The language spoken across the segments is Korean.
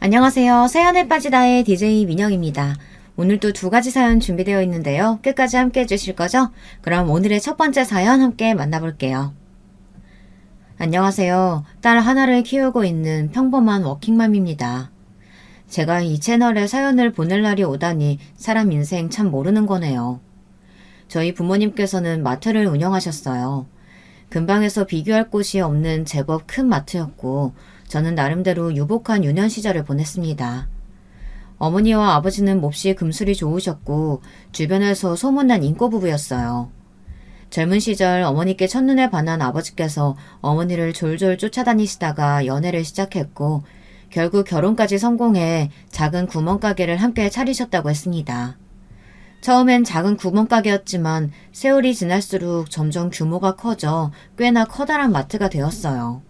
안녕하세요. 사연에 빠지다의 DJ 민영입니다. 오늘도 두 가지 사연 준비되어 있는데요. 끝까지 함께 해주실 거죠? 그럼 오늘의 첫 번째 사연 함께 만나볼게요. 안녕하세요. 딸 하나를 키우고 있는 평범한 워킹맘입니다. 제가 이 채널에 사연을 보낼 날이 오다니 사람 인생 참 모르는 거네요. 저희 부모님께서는 마트를 운영하셨어요. 근방에서 비교할 곳이 없는 제법 큰 마트였고 저는 나름대로 유복한 유년 시절을 보냈습니다. 어머니와 아버지는 몹시 금술이 좋으셨고 주변에서 소문난 인꼬 부부였어요. 젊은 시절 어머니께 첫눈에 반한 아버지께서 어머니를 졸졸 쫓아다니시다가 연애를 시작했고 결국 결혼까지 성공해 작은 구멍가게를 함께 차리셨다고 했습니다. 처음엔 작은 구멍가게였지만 세월이 지날수록 점점 규모가 커져 꽤나 커다란 마트가 되었어요.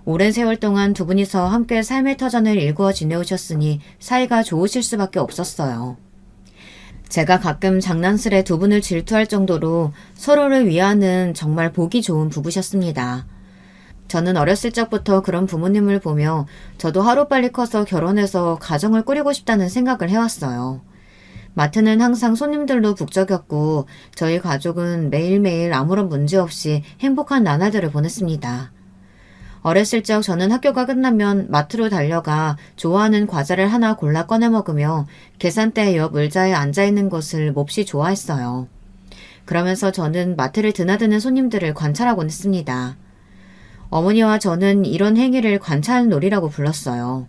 오랜 세월 동안 두 분이서 함께 삶의 터전을 일구어 지내오셨으니 사이가 좋으실 수밖에 없었어요. 제가 가끔 장난스레 두 분을 질투할 정도로 서로를 위하는 정말 보기 좋은 부부셨습니다. 저는 어렸을 적부터 그런 부모님을 보며 저도 하루빨리 커서 결혼해서 가정을 꾸리고 싶다는 생각을 해왔어요. 마트는 항상 손님들로 북적였고 저희 가족은 매일매일 아무런 문제 없이 행복한 나날들을 보냈습니다. 어렸을 적 저는 학교가 끝나면 마트로 달려가 좋아하는 과자를 하나 골라 꺼내 먹으며 계산대 옆 의자에 앉아있는 것을 몹시 좋아했어요. 그러면서 저는 마트를 드나드는 손님들을 관찰하곤 했습니다. 어머니와 저는 이런 행위를 관찰놀이라고 불렀어요.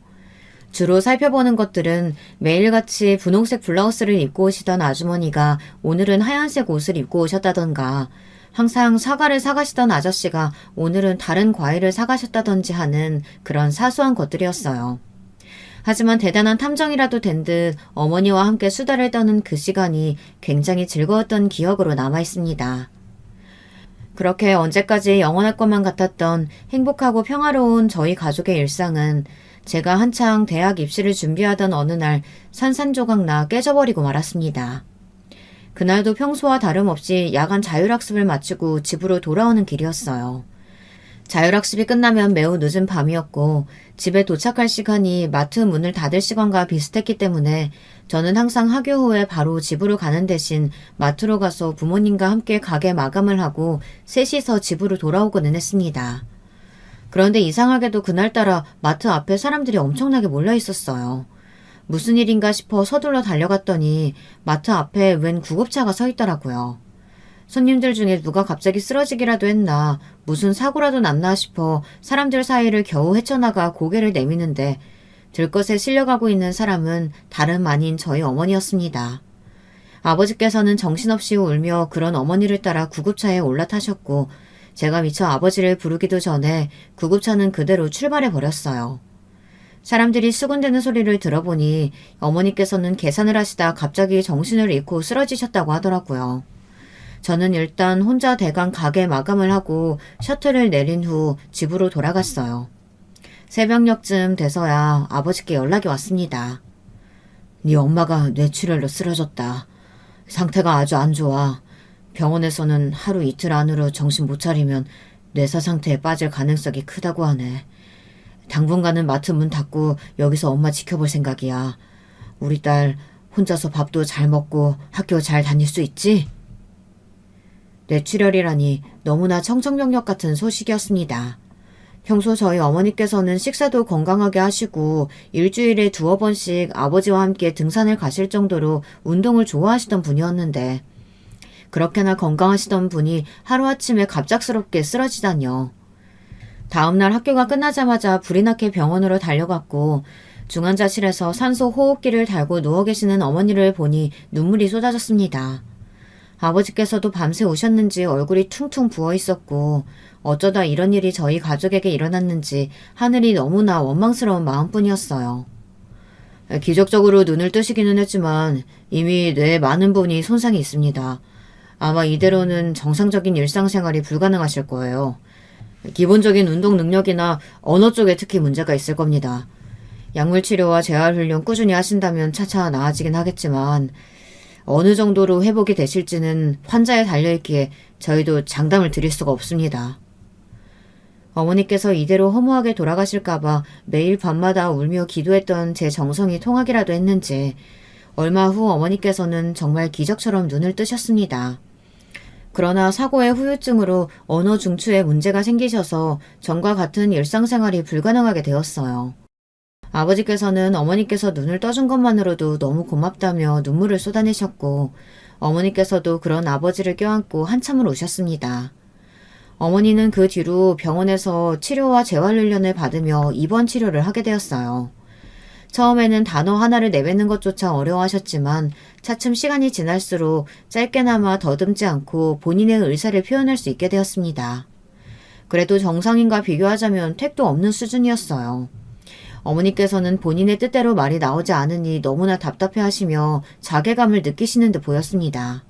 주로 살펴보는 것들은 매일같이 분홍색 블라우스를 입고 오시던 아주머니가 오늘은 하얀색 옷을 입고 오셨다던가 항상 사과를 사가시던 아저씨가 오늘은 다른 과일을 사가셨다던지 하는 그런 사소한 것들이었어요. 하지만 대단한 탐정이라도 된 듯 어머니와 함께 수다를 떠는 그 시간이 굉장히 즐거웠던 기억으로 남아있습니다. 그렇게 언제까지 영원할 것만 같았던 행복하고 평화로운 저희 가족의 일상은 제가 한창 대학 입시를 준비하던 어느 날 산산조각나 깨져버리고 말았습니다. 그날도 평소와 다름없이 야간 자율학습을 마치고 집으로 돌아오는 길이었어요. 자율학습이 끝나면 매우 늦은 밤이었고 집에 도착할 시간이 마트 문을 닫을 시간과 비슷했기 때문에 저는 항상 학교 후에 바로 집으로 가는 대신 마트로 가서 부모님과 함께 가게 마감을 하고 셋이서 집으로 돌아오고는 했습니다. 그런데 이상하게도 그날따라 마트 앞에 사람들이 엄청나게 몰려 있었어요. 무슨 일인가 싶어 서둘러 달려갔더니 마트 앞에 웬 구급차가 서 있더라고요. 손님들 중에 누가 갑자기 쓰러지기라도 했나 무슨 사고라도 났나 싶어 사람들 사이를 겨우 헤쳐나가 고개를 내미는데 들것에 실려가고 있는 사람은 다름 아닌 저희 어머니였습니다. 아버지께서는 정신없이 울며 그런 어머니를 따라 구급차에 올라타셨고 제가 미처 아버지를 부르기도 전에 구급차는 그대로 출발해버렸어요. 사람들이 수군대는 소리를 들어보니 어머니께서는 계산을 하시다 갑자기 정신을 잃고 쓰러지셨다고 하더라고요. 저는 일단 혼자 대강 가게 마감을 하고 셔틀을 내린 후 집으로 돌아갔어요. 새벽녘쯤 돼서야 아버지께 연락이 왔습니다. 네 엄마가 뇌출혈로 쓰러졌다. 상태가 아주 안 좋아. 병원에서는 하루 이틀 안으로 정신 못 차리면 뇌사 상태에 빠질 가능성이 크다고 하네. 당분간은 마트 문 닫고 여기서 엄마 지켜볼 생각이야. 우리 딸 혼자서 밥도 잘 먹고 학교 잘 다닐 수 있지? 뇌출혈이라니 너무나 청천벽력 같은 소식이었습니다. 평소 저희 어머니께서는 식사도 건강하게 하시고 일주일에 2-3번씩 아버지와 함께 등산을 가실 정도로 운동을 좋아하시던 분이었는데 그렇게나 건강하시던 분이 하루아침에 갑작스럽게 쓰러지다니요. 다음날 학교가 끝나자마자 불이 나게 병원으로 달려갔고 중환자실에서 산소 호흡기를 달고 누워 계시는 어머니를 보니 눈물이 쏟아졌습니다. 아버지께서도 밤새 우셨는지 얼굴이 퉁퉁 부어 있었고 어쩌다 이런 일이 저희 가족에게 일어났는지 하늘이 너무나 원망스러운 마음뿐이었어요. 기적적으로 눈을 뜨시기는 했지만 이미 뇌에 많은 부분이 손상이 있습니다. 아마 이대로는 정상적인 일상생활이 불가능하실 거예요. 기본적인 운동 능력이나 언어 쪽에 특히 문제가 있을 겁니다. 약물치료와 재활훈련 꾸준히 하신다면 차차 나아지긴 하겠지만 어느 정도로 회복이 되실지는 환자에 달려있기에 저희도 장담을 드릴 수가 없습니다. 어머니께서 이대로 허무하게 돌아가실까봐 매일 밤마다 울며 기도했던 제 정성이 통하기라도 했는지 얼마 후 어머니께서는 정말 기적처럼 눈을 뜨셨습니다. 그러나 사고의 후유증으로 언어 중추에 문제가 생기셔서 전과 같은 일상생활이 불가능하게 되었어요. 아버지께서는 어머니께서 눈을 떠준 것만으로도 너무 고맙다며 눈물을 쏟아내셨고 어머니께서도 그런 아버지를 껴안고 한참을 우셨습니다. 어머니는 그 뒤로 병원에서 치료와 재활훈련을 받으며 입원 치료를 하게 되었어요. 처음에는 단어 하나를 내뱉는 것조차 어려워하셨지만 차츰 시간이 지날수록 짧게나마 더듬지 않고 본인의 의사를 표현할 수 있게 되었습니다. 그래도 정상인과 비교하자면 택도 없는 수준이었어요. 어머니께서는 본인의 뜻대로 말이 나오지 않으니 너무나 답답해하시며 자괴감을 느끼시는 듯 보였습니다.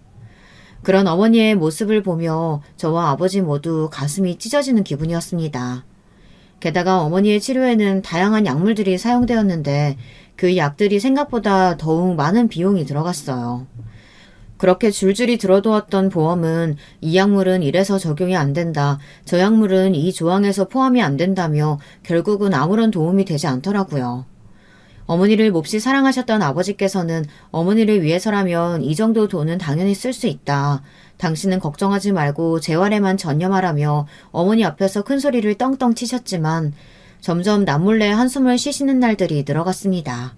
그런 어머니의 모습을 보며 저와 아버지 모두 가슴이 찢어지는 기분이었습니다. 게다가 어머니의 치료에는 다양한 약물들이 사용되었는데 그 약들이 생각보다 더욱 많은 비용이 들어갔어요. 그렇게 줄줄이 들어두었던 보험은 이 약물은 이래서 적용이 안 된다, 저 약물은 이 조항에서 포함이 안 된다며 결국은 아무런 도움이 되지 않더라고요. 어머니를 몹시 사랑하셨던 아버지께서는 어머니를 위해서라면 이 정도 돈은 당연히 쓸 수 있다. 당신은 걱정하지 말고 재활에만 전념하라며 어머니 앞에서 큰 소리를 떵떵 치셨지만 점점 남몰래 한숨을 쉬시는 날들이 늘어갔습니다.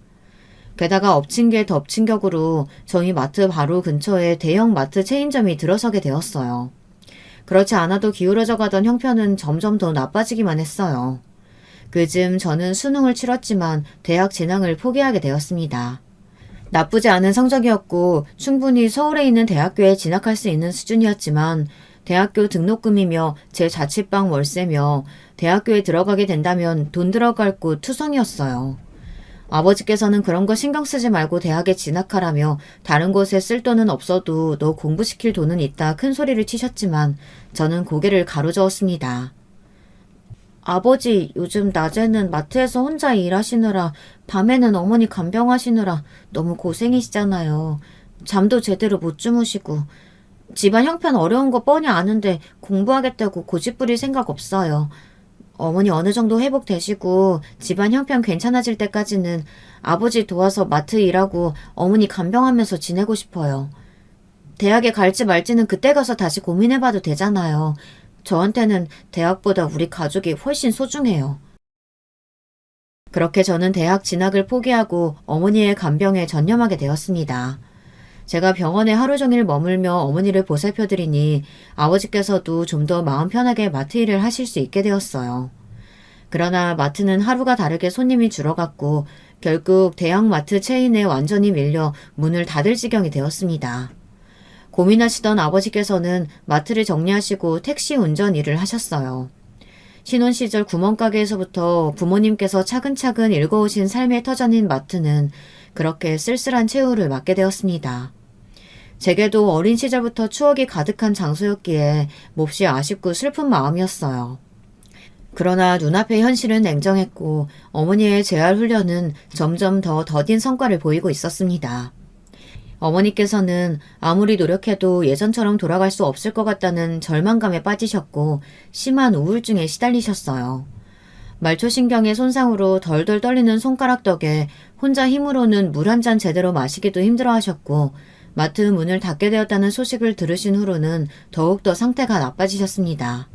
게다가 엎친 게 덮친 격으로 저희 마트 바로 근처에 대형 마트 체인점이 들어서게 되었어요. 그렇지 않아도 기울어져 가던 형편은 점점 더 나빠지기만 했어요. 그즈음 저는 수능을 치렀지만 대학 진학을 포기하게 되었습니다. 나쁘지 않은 성적이었고 충분히 서울에 있는 대학교에 진학할 수 있는 수준이었지만 대학교 등록금이며 제 자취방 월세며 대학교에 들어가게 된다면 돈 들어갈 곳 투성이었어요. 아버지께서는 그런 거 신경 쓰지 말고 대학에 진학하라며 다른 곳에 쓸 돈은 없어도 너 공부시킬 돈은 있다 큰 소리를 치셨지만 저는 고개를 가로저었습니다. 아버지, 요즘 낮에는 마트에서 혼자 일하시느라 밤에는 어머니 간병하시느라 너무 고생이시잖아요. 잠도 제대로 못 주무시고 집안 형편 어려운 거 뻔히 아는데 공부하겠다고 고집 부릴 생각 없어요. 어머니 어느 정도 회복되시고 집안 형편 괜찮아질 때까지는 아버지 도와서 마트 일하고 어머니 간병하면서 지내고 싶어요. 대학에 갈지 말지는 그때 가서 다시 고민해봐도 되잖아요. 저한테는 대학보다 우리 가족이 훨씬 소중해요. 그렇게 저는 대학 진학을 포기하고 어머니의 간병에 전념하게 되었습니다. 제가 병원에 하루 종일 머물며 어머니를 보살펴드리니 아버지께서도 좀 더 마음 편하게 마트 일을 하실 수 있게 되었어요. 그러나 마트는 하루가 다르게 손님이 줄어갔고 결국 대형 마트 체인에 완전히 밀려 문을 닫을 지경이 되었습니다. 고민하시던 아버지께서는 마트를 정리하시고 택시 운전 일을 하셨어요. 신혼 시절 구멍가게에서부터 부모님께서 차근차근 읽어오신 삶의 터전인 마트는 그렇게 쓸쓸한 최후를 맞게 되었습니다. 제게도 어린 시절부터 추억이 가득한 장소였기에 몹시 아쉽고 슬픈 마음이었어요. 그러나 눈앞의 현실은 냉정했고 어머니의 재활 훈련은 점점 더 더딘 성과를 보이고 있었습니다. 어머니께서는 아무리 노력해도 예전처럼 돌아갈 수 없을 것 같다는 절망감에 빠지셨고 심한 우울증에 시달리셨어요. 말초신경의 손상으로 덜덜 떨리는 손가락 덕에 혼자 힘으로는 물 한 잔 제대로 마시기도 힘들어하셨고 마트 문을 닫게 되었다는 소식을 들으신 후로는 더욱더 상태가 나빠지셨습니다.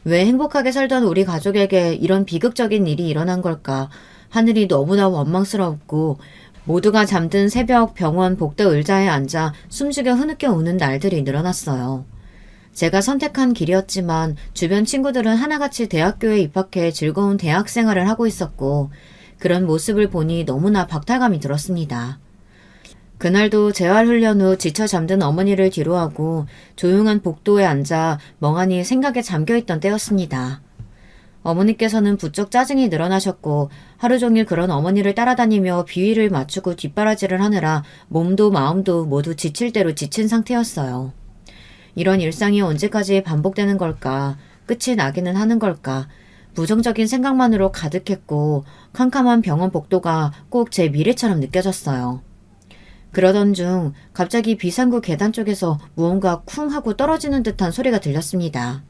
왜 행복하게 살던 우리 가족에게 이런 비극적인 일이 일어난 걸까? 하늘이 너무나 원망스럽고 모두가 잠든 새벽 병원 복도 의자에 앉아 숨죽여 흐느껴 우는 날들이 늘어났어요. 제가 선택한 길이었지만 주변 친구들은 하나같이 대학교에 입학해 즐거운 대학 생활을 하고 있었고 그런 모습을 보니 너무나 박탈감이 들었습니다. 그날도 재활훈련 후 지쳐 잠든 어머니를 뒤로하고 조용한 복도에 앉아 멍하니 생각에 잠겨있던 때였습니다. 어머니께서는 부쩍 짜증이 늘어나셨고 하루 종일 그런 어머니를 따라다니며 비위를 맞추고 뒷바라지를 하느라 몸도 마음도 모두 지칠 대로 지친 상태였어요. 이런 일상이 언제까지 반복되는 걸까? 끝이 나기는 하는 걸까? 부정적인 생각만으로 가득했고 캄캄한 병원 복도가 꼭 제 미래처럼 느껴졌어요. 그러던 중 갑자기 비상구 계단 쪽에서 무언가 쿵 하고 떨어지는 듯한 소리가 들렸습니다.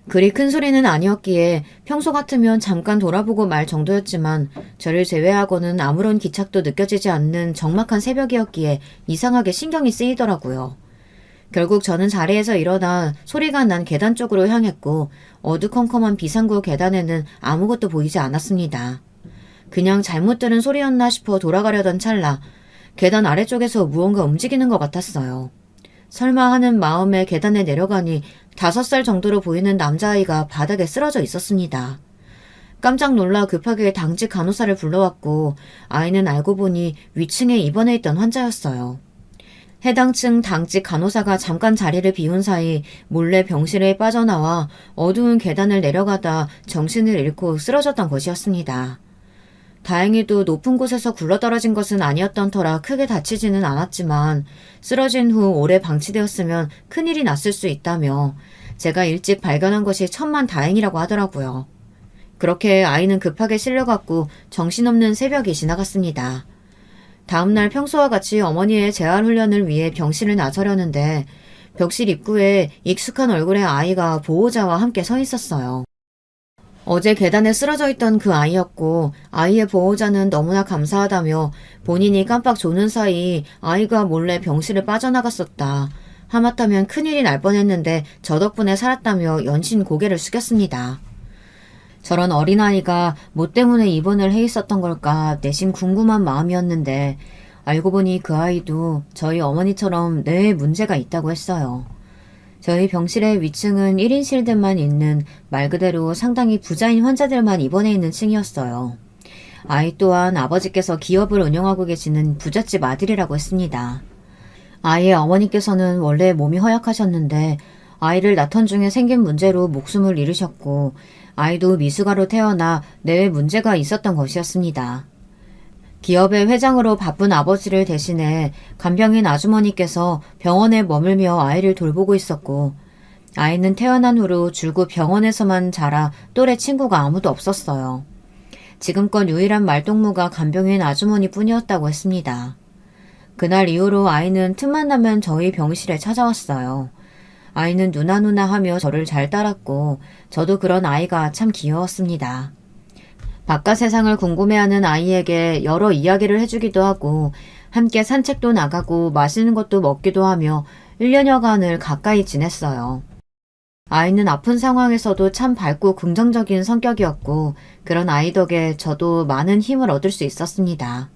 그리 큰 소리는 아니었기에 평소 같으면 잠깐 돌아보고 말 정도였지만 저를 제외하고는 아무런 기착도 느껴지지 않는 적막한 새벽이었기에 이상하게 신경이 쓰이더라고요. 결국 저는 자리에서 일어나 소리가 난 계단 쪽으로 향했고 어두컴컴한 비상구 계단에는 아무것도 보이지 않았습니다. 그냥 잘못 들은 소리였나 싶어 돌아가려던 찰나 계단 아래쪽에서 무언가 움직이는 것 같았어요. 설마 하는 마음에 계단에 내려가니 5살 정도로 보이는 남자아이가 바닥에 쓰러져 있었습니다. 깜짝 놀라 급하게 당직 간호사를 불러왔고 아이는 알고 보니 위층에 입원해 있던 환자였어요. 해당 층 당직 간호사가 잠깐 자리를 비운 사이 몰래 병실에 빠져나와 어두운 계단을 내려가다 정신을 잃고 쓰러졌던 것이었습니다. 다행히도 높은 곳에서 굴러떨어진 것은 아니었던 터라 크게 다치지는 않았지만 쓰러진 후 오래 방치되었으면 큰일이 났을 수 있다며 제가 일찍 발견한 것이 천만 다행이라고 하더라고요. 그렇게 아이는 급하게 실려갔고 정신없는 새벽이 지나갔습니다. 다음날 평소와 같이 어머니의 재활훈련을 위해 병실을 나서려는데 병실 입구에 익숙한 얼굴의 아이가 보호자와 함께 서 있었어요. 어제 계단에 쓰러져 있던 그 아이였고 아이의 보호자는 너무나 감사하다며 본인이 깜빡 조는 사이 아이가 몰래 병실을 빠져나갔었다. 하마터면 큰일이 날 뻔했는데 저 덕분에 살았다며 연신 고개를 숙였습니다. 저런 어린아이가 뭐 때문에 입원을 해 있었던 걸까 내심 궁금한 마음이었는데 알고 보니 그 아이도 저희 어머니처럼 뇌에 문제가 있다고 했어요. 저희 병실의 위층은 1인실들만 있는 말 그대로 상당히 부자인 환자들만 입원해 있는 층이었어요. 아이 또한 아버지께서 기업을 운영하고 계시는 부잣집 아들이라고 했습니다. 아이의 어머니께서는 원래 몸이 허약하셨는데 아이를 낳던 중에 생긴 문제로 목숨을 잃으셨고 아이도 미숙아로 태어나 뇌에 문제가 있었던 것이었습니다. 기업의 회장으로 바쁜 아버지를 대신해 간병인 아주머니께서 병원에 머물며 아이를 돌보고 있었고 아이는 태어난 후로 줄곧 병원에서만 자라 또래 친구가 아무도 없었어요. 지금껏 유일한 말동무가 간병인 아주머니 뿐이었다고 했습니다. 그날 이후로 아이는 틈만 나면 저희 병실에 찾아왔어요. 아이는 누나 하며 저를 잘 따랐고 저도 그런 아이가 참 귀여웠습니다. 바깥 세상을 궁금해하는 아이에게 여러 이야기를 해주기도 하고 함께 산책도 나가고 맛있는 것도 먹기도 하며 1년여간을 가까이 지냈어요. 아이는 아픈 상황에서도 참 밝고 긍정적인 성격이었고 그런 아이 덕에 저도 많은 힘을 얻을 수 있었습니다.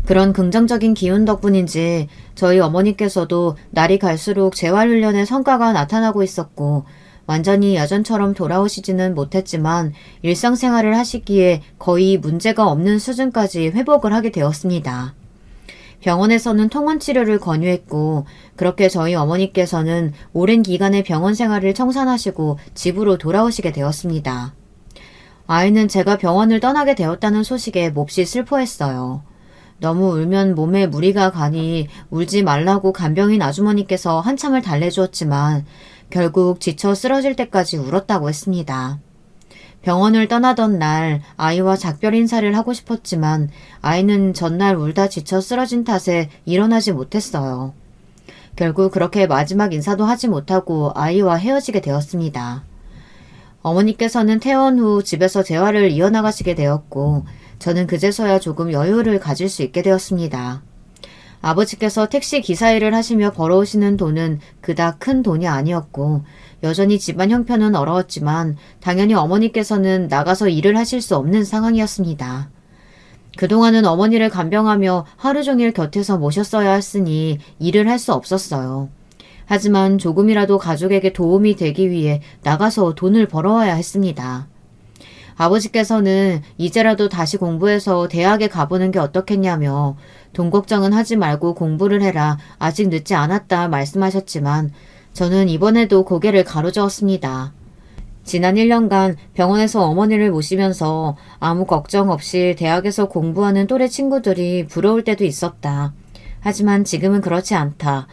그런 긍정적인 기운 덕분인지 저희 어머니께서도 날이 갈수록 재활훈련의 성과가 나타나고 있었고 완전히 예전처럼 돌아오시지는 못했지만 일상생활을 하시기에 거의 문제가 없는 수준까지 회복을 하게 되었습니다. 병원에서는 통원치료를 권유했고 그렇게 저희 어머니께서는 오랜 기간의 병원 생활을 청산하시고 집으로 돌아오시게 되었습니다. 아이는 제가 병원을 떠나게 되었다는 소식에 몹시 슬퍼했어요. 너무 울면 몸에 무리가 가니 울지 말라고 간병인 아주머니께서 한참을 달래주었지만 결국 지쳐 쓰러질 때까지 울었다고 했습니다. 병원을 떠나던 날 아이와 작별 인사를 하고 싶었지만 아이는 전날 울다 지쳐 쓰러진 탓에 일어나지 못했어요. 결국 그렇게 마지막 인사도 하지 못하고 아이와 헤어지게 되었습니다. 어머니께서는 퇴원 후 집에서 재활을 이어나가시게 되었고 저는 그제서야 조금 여유를 가질 수 있게 되었습니다. 아버지께서 택시 기사 일을 하시며 벌어오시는 돈은 그닥 큰 돈이 아니었고 여전히 집안 형편은 어려웠지만 당연히 어머니께서는 나가서 일을 하실 수 없는 상황이었습니다. 그동안은 어머니를 간병하며 하루 종일 곁에서 모셨어야 했으니 일을 할 수 없었어요. 하지만 조금이라도 가족에게 도움이 되기 위해 나가서 돈을 벌어와야 했습니다. 아버지께서는 이제라도 다시 공부해서 대학에 가보는 게 어떻겠냐며 돈 걱정은 하지 말고 공부를 해라. 아직 늦지 않았다 말씀하셨지만 저는 이번에도 고개를 가로저었습니다. 지난 1년간 병원에서 어머니를 모시면서 아무 걱정 없이 대학에서 공부하는 또래 친구들이 부러울 때도 있었다. 하지만 지금은 그렇지 않다.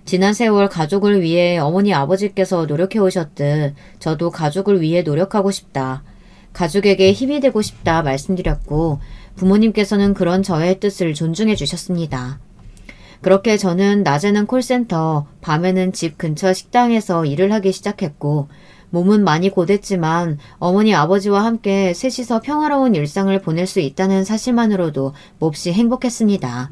지난 세월 가족을 위해 어머니 아버지께서 노력해 오셨듯 저도 가족을 위해 노력하고 싶다. 가족에게 힘이 되고 싶다 말씀드렸고 부모님께서는 그런 저의 뜻을 존중해 주셨습니다. 그렇게 저는 낮에는 콜센터, 밤에는 집 근처 식당에서 일을 하기 시작했고 몸은 많이 고됐지만 어머니 아버지와 함께 셋이서 평화로운 일상을 보낼 수 있다는 사실만으로도 몹시 행복했습니다.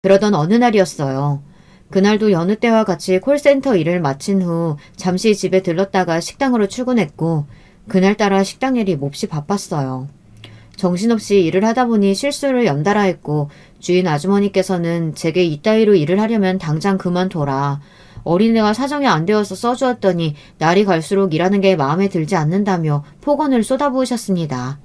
그러던 어느 날이었어요. 그날도 여느 때와 같이 콜센터 일을 마친 후 잠시 집에 들렀다가 식당으로 출근했고 그날따라 식당 일이 몹시 바빴어요. 정신없이 일을 하다 보니 실수를 연달아 했고 주인 아주머니께서는 제게 이따위로 일을 하려면 당장 그만둬라. 어린애가 사정이 안 되어서 써주었더니 날이 갈수록 일하는 게 마음에 들지 않는다며 폭언을 쏟아부으셨습니다.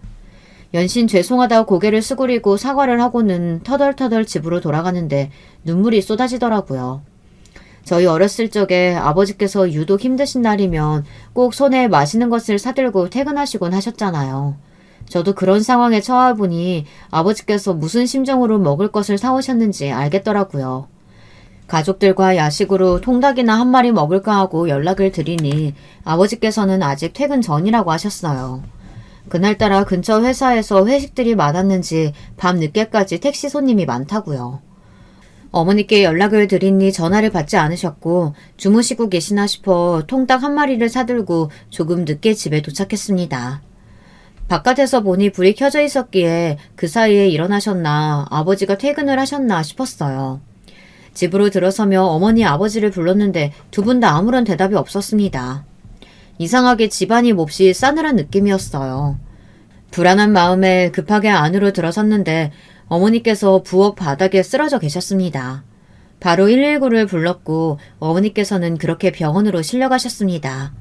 연신 죄송하다고 고개를 수그리고 사과를 하고는 터덜터덜 집으로 돌아가는데 눈물이 쏟아지더라고요. 저희 어렸을 적에 아버지께서 유독 힘드신 날이면 꼭 손에 맛있는 것을 사들고 퇴근하시곤 하셨잖아요. 저도 그런 상황에 처해 보니 아버지께서 무슨 심정으로 먹을 것을 사오셨는지 알겠더라고요. 가족들과 야식으로 통닭이나 한 마리 먹을까 하고 연락을 드리니 아버지께서는 아직 퇴근 전이라고 하셨어요. 그날따라 근처 회사에서 회식들이 많았는지 밤 늦게까지 택시 손님이 많다고요. 어머니께 연락을 드리니 전화를 받지 않으셨고 주무시고 계시나 싶어 통닭 한 마리를 사들고 조금 늦게 집에 도착했습니다. 바깥에서 보니 불이 켜져 있었기에 그 사이에 일어나셨나 아버지가 퇴근을 하셨나 싶었어요. 집으로 들어서며 어머니 아버지를 불렀는데 두 분 다 아무런 대답이 없었습니다. 이상하게 집안이 몹시 싸늘한 느낌이었어요. 불안한 마음에 급하게 안으로 들어섰는데 어머니께서 부엌 바닥에 쓰러져 계셨습니다. 바로 119를 불렀고 어머니께서는 그렇게 병원으로 실려가셨습니다.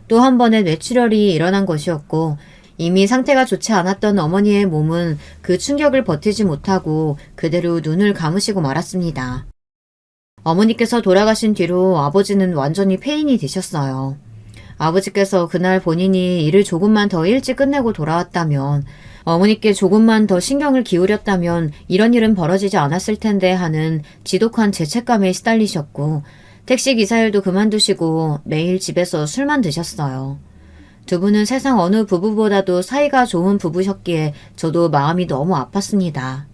또 한 번의 뇌출혈이 일어난 것이었고 이미 상태가 좋지 않았던 어머니의 몸은 그 충격을 버티지 못하고 그대로 눈을 감으시고 말았습니다. 어머니께서 돌아가신 뒤로 아버지는 완전히 폐인이 되셨어요. 아버지께서 그날 본인이 일을 조금만 더 일찍 끝내고 돌아왔다면 어머니께 조금만 더 신경을 기울였다면 이런 일은 벌어지지 않았을 텐데 하는 지독한 죄책감에 시달리셨고 택시기사 일도 그만두시고 매일 집에서 술만 드셨어요. 두 분은 세상 어느 부부보다도 사이가 좋은 부부셨기에 저도 마음이 너무 아팠습니다.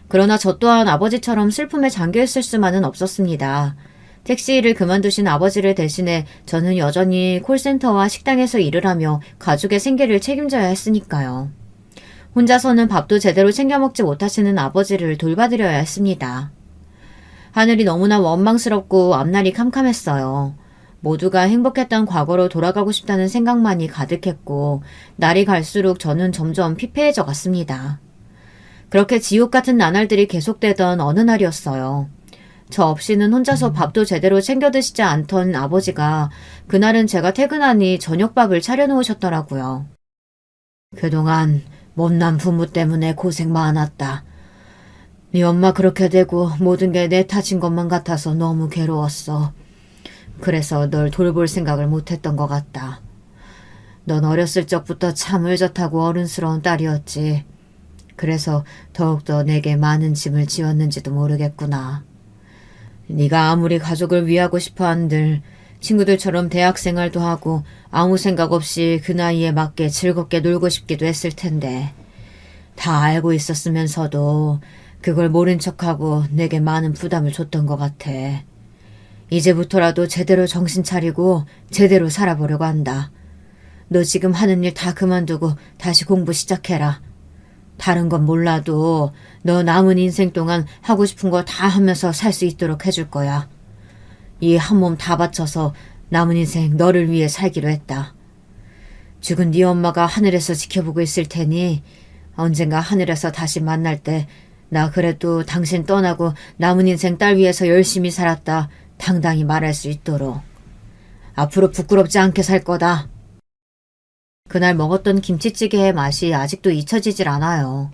그러나 저 또한 아버지처럼 슬픔에 잠겨있을 수만은 없었습니다. 택시 일을 그만두신 아버지를 대신해 저는 여전히 콜센터와 식당에서 일을 하며 가족의 생계를 책임져야 했으니까요. 혼자서는 밥도 제대로 챙겨 먹지 못하시는 아버지를 돌봐드려야 했습니다. 하늘이 너무나 원망스럽고 앞날이 캄캄했어요. 모두가 행복했던 과거로 돌아가고 싶다는 생각만이 가득했고 날이 갈수록 저는 점점 피폐해져 갔습니다. 그렇게 지옥 같은 나날들이 계속되던 어느 날이었어요. 저 없이는 혼자서 밥도 제대로 챙겨 드시지 않던 아버지가 그날은 제가 퇴근하니 저녁밥을 차려놓으셨더라고요. 그동안 못난 부모 때문에 고생 많았다. 네 엄마 그렇게 되고 모든 게 내 탓인 것만 같아서 너무 괴로웠어. 그래서 널 돌볼 생각을 못했던 것 같다. 넌 어렸을 적부터 참 의젓하고 어른스러운 딸이었지. 그래서 더욱더 내게 많은 짐을 지었는지도 모르겠구나. 네가 아무리 가족을 위하고 싶어 한들 친구들처럼 대학생활도 하고 아무 생각 없이 그 나이에 맞게 즐겁게 놀고 싶기도 했을 텐데 다 알고 있었으면서도 그걸 모른 척하고 내게 많은 부담을 줬던 것 같아. 이제부터라도 제대로 정신 차리고 제대로 살아보려고 한다. 너 지금 하는 일 다 그만두고 다시 공부 시작해라. 다른 건 몰라도 너 남은 인생 동안 하고 싶은 거 다 하면서 살 수 있도록 해줄 거야. 이 한 몸 다 바쳐서 남은 인생 너를 위해 살기로 했다. 죽은 네 엄마가 하늘에서 지켜보고 있을 테니 언젠가 하늘에서 다시 만날 때 나 그래도 당신 떠나고 남은 인생 딸 위해서 열심히 살았다 당당히 말할 수 있도록. 앞으로 부끄럽지 않게 살 거다. 그날 먹었던 김치찌개의 맛이 아직도 잊혀지질 않아요.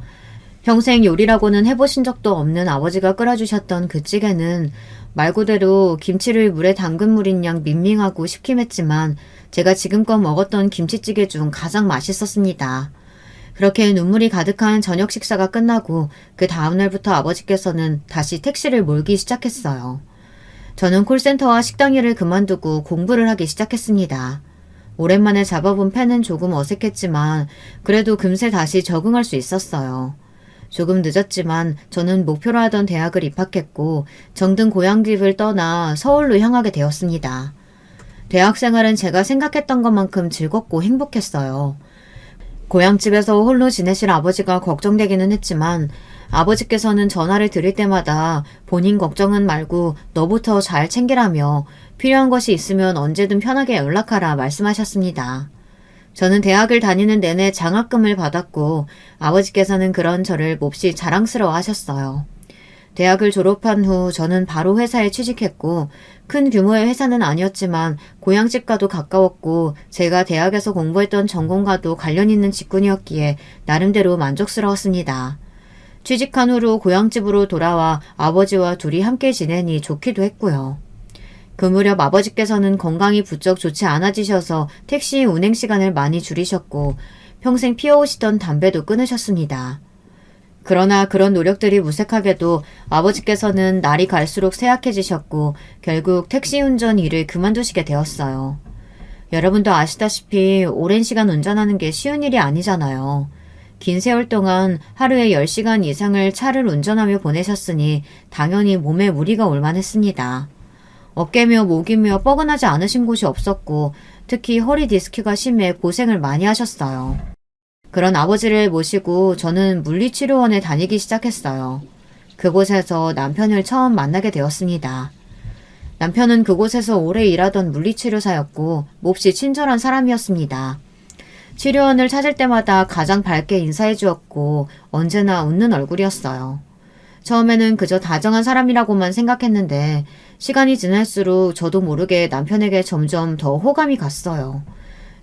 평생 요리라고는 해보신 적도 없는 아버지가 끓여주셨던 그 찌개는 말 그대로 김치를 물에 담근 물인 양 밍밍하고 시큼했지만 제가 지금껏 먹었던 김치찌개 중 가장 맛있었습니다. 그렇게 눈물이 가득한 저녁 식사가 끝나고 그 다음날부터 아버지께서는 다시 택시를 몰기 시작했어요. 저는 콜센터와 식당 일을 그만두고 공부를 하기 시작했습니다. 오랜만에 잡아본 펜은 조금 어색했지만 그래도 금세 다시 적응할 수 있었어요. 조금 늦었지만 저는 목표로 하던 대학을 입학했고 정든 고향집을 떠나 서울로 향하게 되었습니다. 대학 생활은 제가 생각했던 것만큼 즐겁고 행복했어요. 고향집에서 홀로 지내실 아버지가 걱정되기는 했지만 아버지께서는 전화를 드릴 때마다 본인 걱정은 말고 너부터 잘 챙기라며 필요한 것이 있으면 언제든 편하게 연락하라 말씀하셨습니다. 저는 대학을 다니는 내내 장학금을 받았고 아버지께서는 그런 저를 몹시 자랑스러워 하셨어요. 대학을 졸업한 후 저는 바로 회사에 취직했고 큰 규모의 회사는 아니었지만 고향집과도 가까웠고 제가 대학에서 공부했던 전공과도 관련 있는 직군이었기에 나름대로 만족스러웠습니다. 취직한 후로 고향집으로 돌아와 아버지와 둘이 함께 지내니 좋기도 했고요. 그 무렵 아버지께서는 건강이 부쩍 좋지 않아지셔서 택시 운행 시간을 많이 줄이셨고 평생 피워오시던 담배도 끊으셨습니다. 그러나 그런 노력들이 무색하게도 아버지께서는 날이 갈수록 쇠약해지셨고 결국 택시 운전 일을 그만두시게 되었어요. 여러분도 아시다시피 오랜 시간 운전하는 게 쉬운 일이 아니잖아요. 긴 세월 동안 하루에 10시간 이상을 차를 운전하며 보내셨으니 당연히 몸에 무리가 올만했습니다. 어깨며 목이며 뻐근하지 않으신 곳이 없었고 특히 허리 디스크가 심해 고생을 많이 하셨어요. 그런 아버지를 모시고 저는 물리치료원에 다니기 시작했어요. 그곳에서 남편을 처음 만나게 되었습니다. 남편은 그곳에서 오래 일하던 물리치료사였고 몹시 친절한 사람이었습니다. 치료원을 찾을 때마다 가장 밝게 인사해 주었고 언제나 웃는 얼굴이었어요. 처음에는 그저 다정한 사람이라고만 생각했는데 시간이 지날수록 저도 모르게 남편에게 점점 더 호감이 갔어요.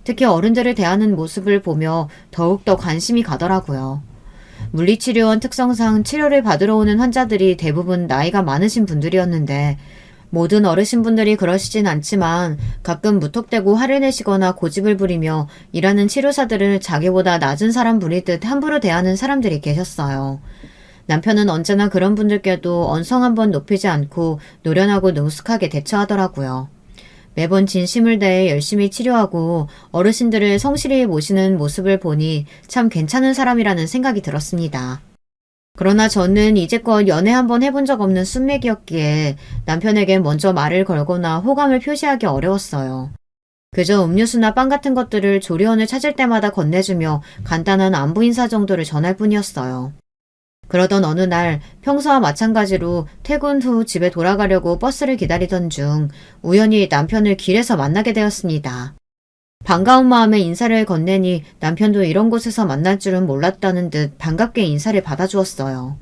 특히 어른들을 대하는 모습을 보며 더욱더 관심이 가더라고요. 물리치료원 특성상 치료를 받으러 오는 환자들이 대부분 나이가 많으신 분들이었는데 모든 어르신분들이 그러시진 않지만 가끔 무턱대고 화를 내시거나 고집을 부리며 일하는 치료사들을 자기보다 낮은 사람 부리듯 함부로 대하는 사람들이 계셨어요. 남편은 언제나 그런 분들께도 언성 한번 높이지 않고 노련하고 능숙하게 대처하더라고요. 매번 진심을 다해 열심히 치료하고 어르신들을 성실히 모시는 모습을 보니 참 괜찮은 사람이라는 생각이 들었습니다. 그러나 저는 이제껏 연애 한번 해본 적 없는 순맥이었기에 남편에게 먼저 말을 걸거나 호감을 표시하기 어려웠어요. 그저 음료수나 빵 같은 것들을 조리원을 찾을 때마다 건네주며 간단한 안부 인사 정도를 전할 뿐이었어요. 그러던 어느 날 평소와 마찬가지로 퇴근 후 집에 돌아가려고 버스를 기다리던 중 우연히 남편을 길에서 만나게 되었습니다. 반가운 마음에 인사를 건네니 남편도 이런 곳에서 만날 줄은 몰랐다는 듯 반갑게 인사를 받아주었어요.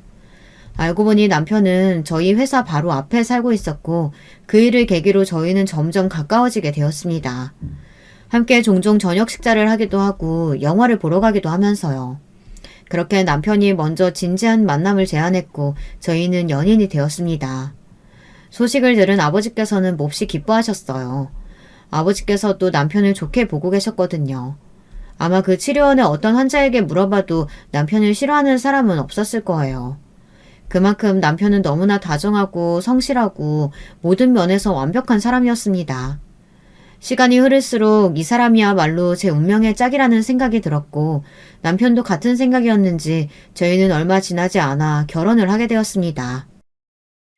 알고 보니 남편은 저희 회사 바로 앞에 살고 있었고 그 일을 계기로 저희는 점점 가까워지게 되었습니다. 함께 종종 저녁 식사를 하기도 하고 영화를 보러 가기도 하면서요. 그렇게 남편이 먼저 진지한 만남을 제안했고 저희는 연인이 되었습니다. 소식을 들은 아버지께서는 몹시 기뻐하셨어요. 아버지께서도 남편을 좋게 보고 계셨거든요. 아마 그 치료원의 어떤 환자에게 물어봐도 남편을 싫어하는 사람은 없었을 거예요. 그만큼 남편은 너무나 다정하고 성실하고 모든 면에서 완벽한 사람이었습니다. 시간이 흐를수록 이 사람이야말로 제 운명의 짝이라는 생각이 들었고 남편도 같은 생각이었는지 저희는 얼마 지나지 않아 결혼을 하게 되었습니다.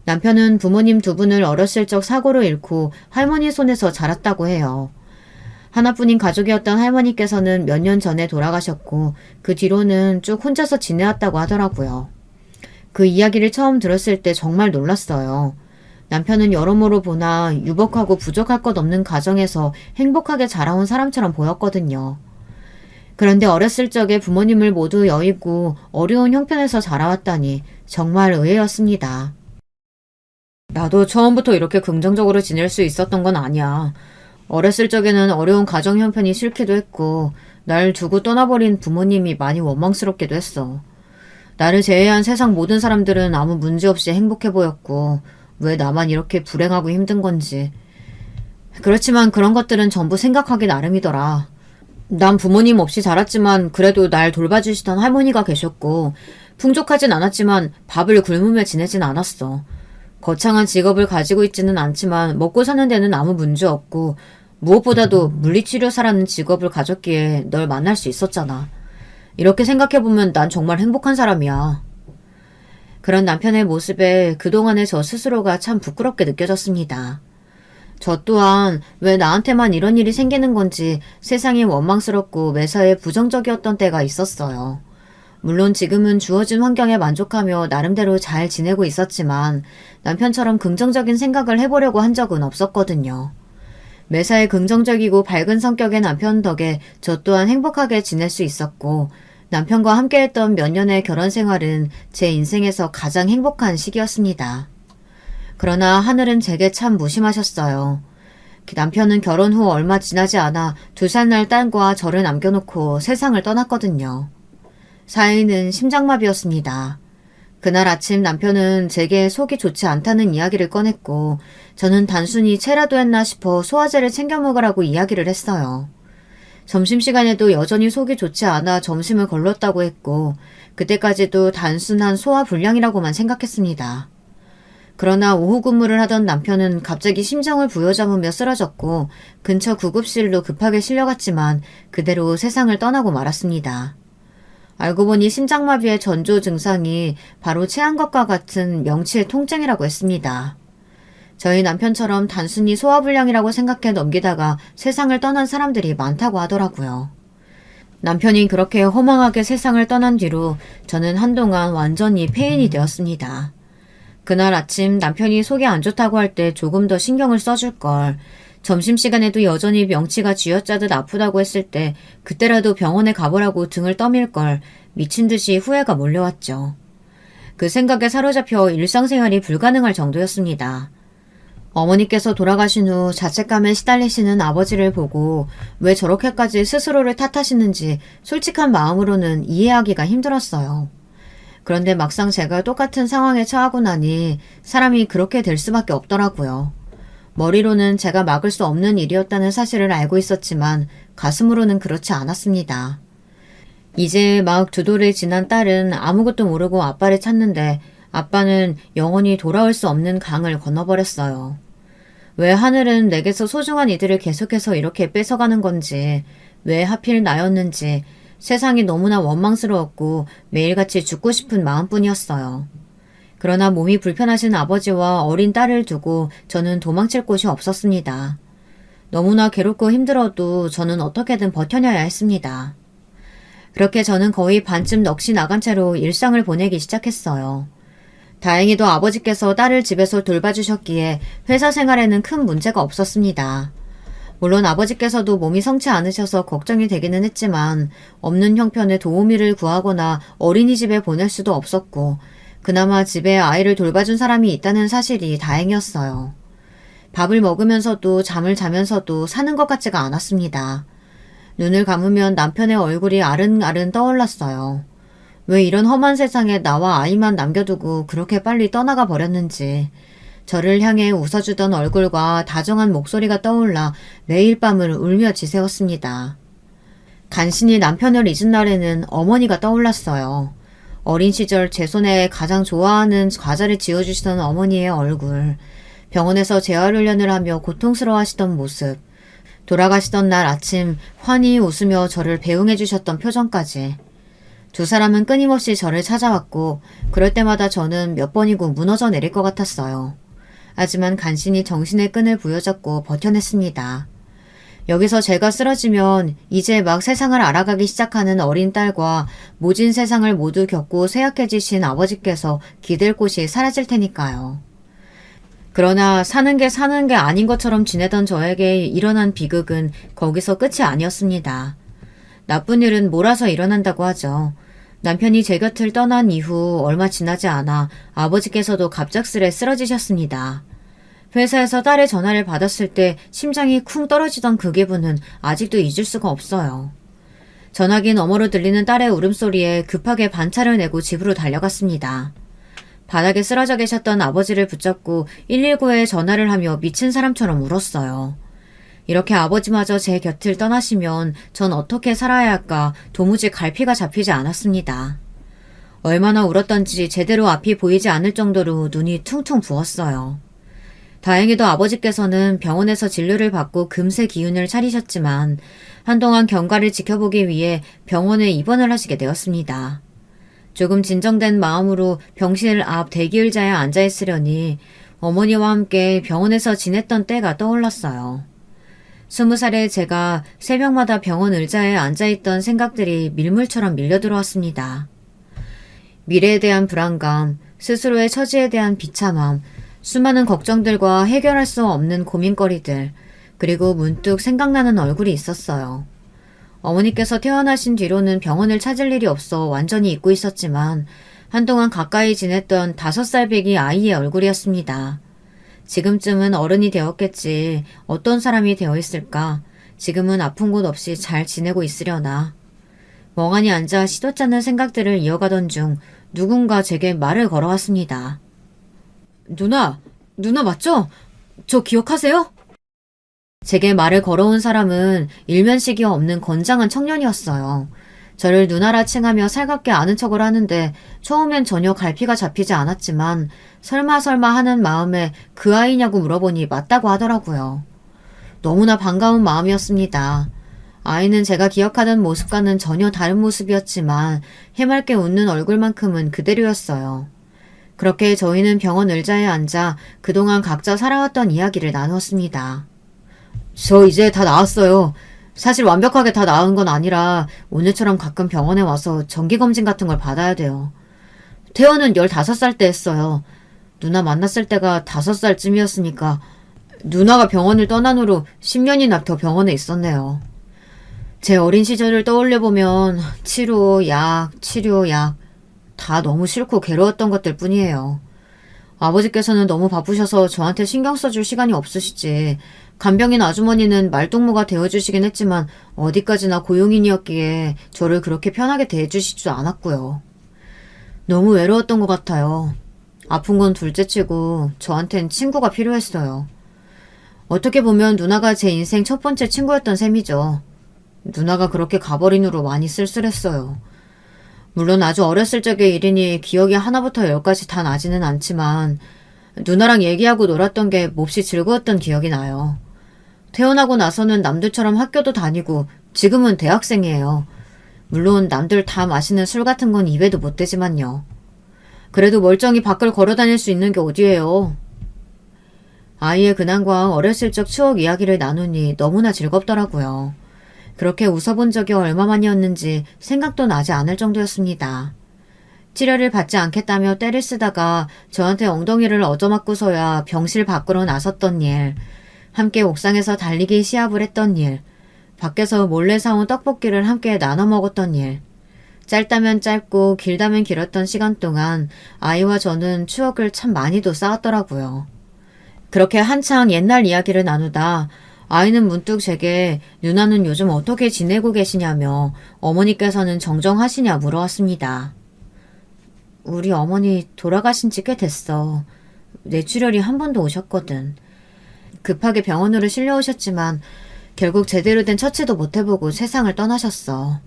남편은 부모님 두 분을 어렸을 적 사고로 잃고 할머니 손에서 자랐다고 해요. 하나뿐인 가족이었던 할머니께서는 몇 년 전에 돌아가셨고 그 뒤로는 쭉 혼자서 지내왔다고 하더라고요. 그 이야기를 처음 들었을 때 정말 놀랐어요. 남편은 여러모로 보나 유복하고 부족할 것 없는 가정에서 행복하게 자라온 사람처럼 보였거든요. 그런데 어렸을 적에 부모님을 모두 여의고 어려운 형편에서 자라왔다니 정말 의외였습니다. 나도 처음부터 이렇게 긍정적으로 지낼 수 있었던 건 아니야. 어렸을 적에는 어려운 가정 형편이 싫기도 했고 날 두고 떠나버린 부모님이 많이 원망스럽기도 했어. 나를 제외한 세상 모든 사람들은 아무 문제 없이 행복해 보였고 왜 나만 이렇게 불행하고 힘든 건지. 그렇지만 그런 것들은 전부 생각하기 나름이더라. 난 부모님 없이 자랐지만 그래도 날 돌봐주시던 할머니가 계셨고 풍족하진 않았지만 밥을 굶으며 지내진 않았어. 거창한 직업을 가지고 있지는 않지만 먹고 사는 데는 아무 문제 없고 무엇보다도 물리치료사라는 직업을 가졌기에 널 만날 수 있었잖아. 이렇게 생각해보면 난 정말 행복한 사람이야. 그런 남편의 모습에 그동안의 저 스스로가 참 부끄럽게 느껴졌습니다. 저 또한 왜 나한테만 이런 일이 생기는 건지 세상이 원망스럽고 매사에 부정적이었던 때가 있었어요. 물론 지금은 주어진 환경에 만족하며 나름대로 잘 지내고 있었지만 남편처럼 긍정적인 생각을 해보려고 한 적은 없었거든요. 매사에 긍정적이고 밝은 성격의 남편 덕에 저 또한 행복하게 지낼 수 있었고 남편과 함께했던 몇 년의 결혼 생활은 제 인생에서 가장 행복한 시기였습니다. 그러나 하늘은 제게 참 무심하셨어요. 남편은 결혼 후 얼마 지나지 않아 2살 날 딸과 저를 남겨놓고 세상을 떠났거든요. 사인은 심장마비였습니다. 그날 아침 남편은 제게 속이 좋지 않다는 이야기를 꺼냈고 저는 단순히 체라도 했나 싶어 소화제를 챙겨 먹으라고 이야기를 했어요. 점심시간에도 여전히 속이 좋지 않아 점심을 걸렀다고 했고 그때까지도 단순한 소화불량이라고만 생각했습니다. 그러나 오후 근무를 하던 남편은 갑자기 심장을 부여잡으며 쓰러졌고 근처 구급실로 급하게 실려갔지만 그대로 세상을 떠나고 말았습니다. 알고 보니 심장마비의 전조 증상이 바로 체한 것과 같은 명치의 통증이라고 했습니다. 저희 남편처럼 단순히 소화불량이라고 생각해 넘기다가 세상을 떠난 사람들이 많다고 하더라고요. 남편이 그렇게 허망하게 세상을 떠난 뒤로 저는 한동안 완전히 폐인이 되었습니다. 그날 아침 남편이 속이 안 좋다고 할 때 조금 더 신경을 써줄 걸, 점심시간에도 여전히 명치가 쥐어짜듯 아프다고 했을 때 그때라도 병원에 가보라고 등을 떠밀 걸 미친 듯이 후회가 몰려왔죠. 그 생각에 사로잡혀 일상생활이 불가능할 정도였습니다. 어머니께서 돌아가신 후 자책감에 시달리시는 아버지를 보고 왜 저렇게까지 스스로를 탓하시는지 솔직한 마음으로는 이해하기가 힘들었어요. 그런데 막상 제가 똑같은 상황에 처하고 나니 사람이 그렇게 될 수밖에 없더라고요. 머리로는 제가 막을 수 없는 일이었다는 사실을 알고 있었지만 가슴으로는 그렇지 않았습니다. 이제 막 2돌을 지난 딸은 아무것도 모르고 아빠를 찾는데 아빠는 영원히 돌아올 수 없는 강을 건너버렸어요. 왜 하늘은 내게서 소중한 이들을 계속해서 이렇게 뺏어가는 건지, 왜 하필 나였는지 세상이 너무나 원망스러웠고 매일같이 죽고 싶은 마음뿐이었어요. 그러나 몸이 불편하신 아버지와 어린 딸을 두고 저는 도망칠 곳이 없었습니다. 너무나 괴롭고 힘들어도 저는 어떻게든 버텨내야 했습니다. 그렇게 저는 거의 반쯤 넋이 나간 채로 일상을 보내기 시작했어요. 다행히도 아버지께서 딸을 집에서 돌봐주셨기에 회사 생활에는 큰 문제가 없었습니다. 물론 아버지께서도 몸이 성치 않으셔서 걱정이 되기는 했지만 없는 형편에 도우미를 구하거나 어린이집에 보낼 수도 없었고 그나마 집에 아이를 돌봐준 사람이 있다는 사실이 다행이었어요. 밥을 먹으면서도 잠을 자면서도 사는 것 같지가 않았습니다. 눈을 감으면 남편의 얼굴이 아른아른 떠올랐어요. 왜 이런 험한 세상에 나와 아이만 남겨두고 그렇게 빨리 떠나가 버렸는지, 저를 향해 웃어주던 얼굴과 다정한 목소리가 떠올라 매일 밤을 울며 지새웠습니다. 간신히 남편을 잊은 날에는 어머니가 떠올랐어요. 어린 시절 제 손에 가장 좋아하는 과자를 지어주시던 어머니의 얼굴, 병원에서 재활훈련을 하며 고통스러워하시던 모습, 돌아가시던 날 아침 환히 웃으며 저를 배웅해 주셨던 표정까지. 2사람은 끊임없이 저를 찾아왔고 그럴 때마다 저는 몇 번이고 무너져 내릴 것 같았어요. 하지만 간신히 정신의 끈을 부여잡고 버텨냈습니다. 여기서 제가 쓰러지면 이제 막 세상을 알아가기 시작하는 어린 딸과 모진 세상을 모두 겪고 쇠약해지신 아버지께서 기댈 곳이 사라질 테니까요. 그러나 사는 게 아닌 것처럼 지내던 저에게 일어난 비극은 거기서 끝이 아니었습니다. 나쁜 일은 몰아서 일어난다고 하죠. 남편이 제 곁을 떠난 이후 얼마 지나지 않아 아버지께서도 갑작스레 쓰러지셨습니다. 회사에서 딸의 전화를 받았을 때 심장이 쿵 떨어지던 그 기분은 아직도 잊을 수가 없어요. 전화기 너머로 들리는 딸의 울음소리에 급하게 반차를 내고 집으로 달려갔습니다. 바닥에 쓰러져 계셨던 아버지를 붙잡고 119에 전화를 하며 미친 사람처럼 울었어요. 이렇게 아버지마저 제 곁을 떠나시면 전 어떻게 살아야 할까 도무지 갈피가 잡히지 않았습니다. 얼마나 울었던지 제대로 앞이 보이지 않을 정도로 눈이 퉁퉁 부었어요. 다행히도 아버지께서는 병원에서 진료를 받고 금세 기운을 차리셨지만 한동안 경과를 지켜보기 위해 병원에 입원을 하시게 되었습니다. 조금 진정된 마음으로 병실 앞 대기의자에 앉아있으려니 어머니와 함께 병원에서 지냈던 때가 떠올랐어요. 20살에 제가 새벽마다 병원 의자에 앉아있던 생각들이 밀물처럼 밀려들어왔습니다. 미래에 대한 불안감, 스스로의 처지에 대한 비참함, 수많은 걱정들과 해결할 수 없는 고민거리들, 그리고 문득 생각나는 얼굴이 있었어요. 어머니께서 퇴원하신 뒤로는 병원을 찾을 일이 없어 완전히 잊고 있었지만 한동안 가까이 지냈던 5살 배기 아이의 얼굴이었습니다. 지금쯤은 어른이 되었겠지. 어떤 사람이 되어 있을까? 지금은 아픈 곳 없이 잘 지내고 있으려나. 멍하니 앉아 시도 짜는 생각들을 이어가던 중 누군가 제게 말을 걸어왔습니다. 누나 맞죠? 저 기억하세요? 제게 말을 걸어온 사람은 일면식이 없는 건장한 청년이었어요. 저를 누나라 칭하며 살갑게 아는 척을 하는데 처음엔 전혀 갈피가 잡히지 않았지만 설마 하는 마음에 그 아이냐고 물어보니 맞다고 하더라고요. 너무나 반가운 마음이었습니다. 아이는 제가 기억하던 모습과는 전혀 다른 모습이었지만 해맑게 웃는 얼굴만큼은 그대로였어요. 그렇게 저희는 병원 의자에 앉아 그동안 각자 살아왔던 이야기를 나누었습니다. 저 이제 다 나았어요. 사실 완벽하게 다 나은 건 아니라 오늘처럼 가끔 병원에 와서 정기검진 같은 걸 받아야 돼요. 퇴원은 15살 때 했어요. 누나 만났을 때가 5살쯤이었으니까 누나가 병원을 떠난 후로 10년이나 더 병원에 있었네요. 제 어린 시절을 떠올려보면 치료, 약 다 너무 싫고 괴로웠던 것들 뿐이에요. 아버지께서는 너무 바쁘셔서 저한테 신경 써줄 시간이 없으시지. 간병인 아주머니는 말동무가 되어주시긴 했지만 어디까지나 고용인이었기에 저를 그렇게 편하게 대해주시지도 않았고요. 너무 외로웠던 것 같아요. 아픈 건 둘째치고 저한텐 친구가 필요했어요. 어떻게 보면 누나가 제 인생 첫 번째 친구였던 셈이죠. 누나가 그렇게 가버린 후로 많이 쓸쓸했어요. 물론 아주 어렸을 적의 일이니 기억이 하나부터 10까지 다 나지는 않지만 누나랑 얘기하고 놀았던 게 몹시 즐거웠던 기억이 나요. 퇴원하고 나서는 남들처럼 학교도 다니고 지금은 대학생이에요. 물론 남들 다 마시는 술 같은 건 입에도 못 대지만요. 그래도 멀쩡히 밖을 걸어다닐 수 있는 게 어디예요. 아이의 근황과 어렸을 적 추억 이야기를 나누니 너무나 즐겁더라고요. 그렇게 웃어본 적이 얼마만이었는지 생각도 나지 않을 정도였습니다. 치료를 받지 않겠다며 떼를 쓰다가 저한테 엉덩이를 얻어맞고서야 병실 밖으로 나섰던 일, 함께 옥상에서 달리기 시합을 했던 일, 밖에서 몰래 사온 떡볶이를 함께 나눠 먹었던 일, 짧다면 짧고 길다면 길었던 시간 동안 아이와 저는 추억을 참 많이도 쌓았더라고요. 그렇게 한창 옛날 이야기를 나누다 아이는 문득 제게 누나는 요즘 어떻게 지내고 계시냐며 어머니께서는 정정하시냐 물어왔습니다. 우리 어머니 돌아가신 지 꽤 됐어. 뇌출혈이 한 번도 오셨거든. 급하게 병원으로 실려오셨지만 결국 제대로 된 처치도 못 해보고 세상을 떠나셨어.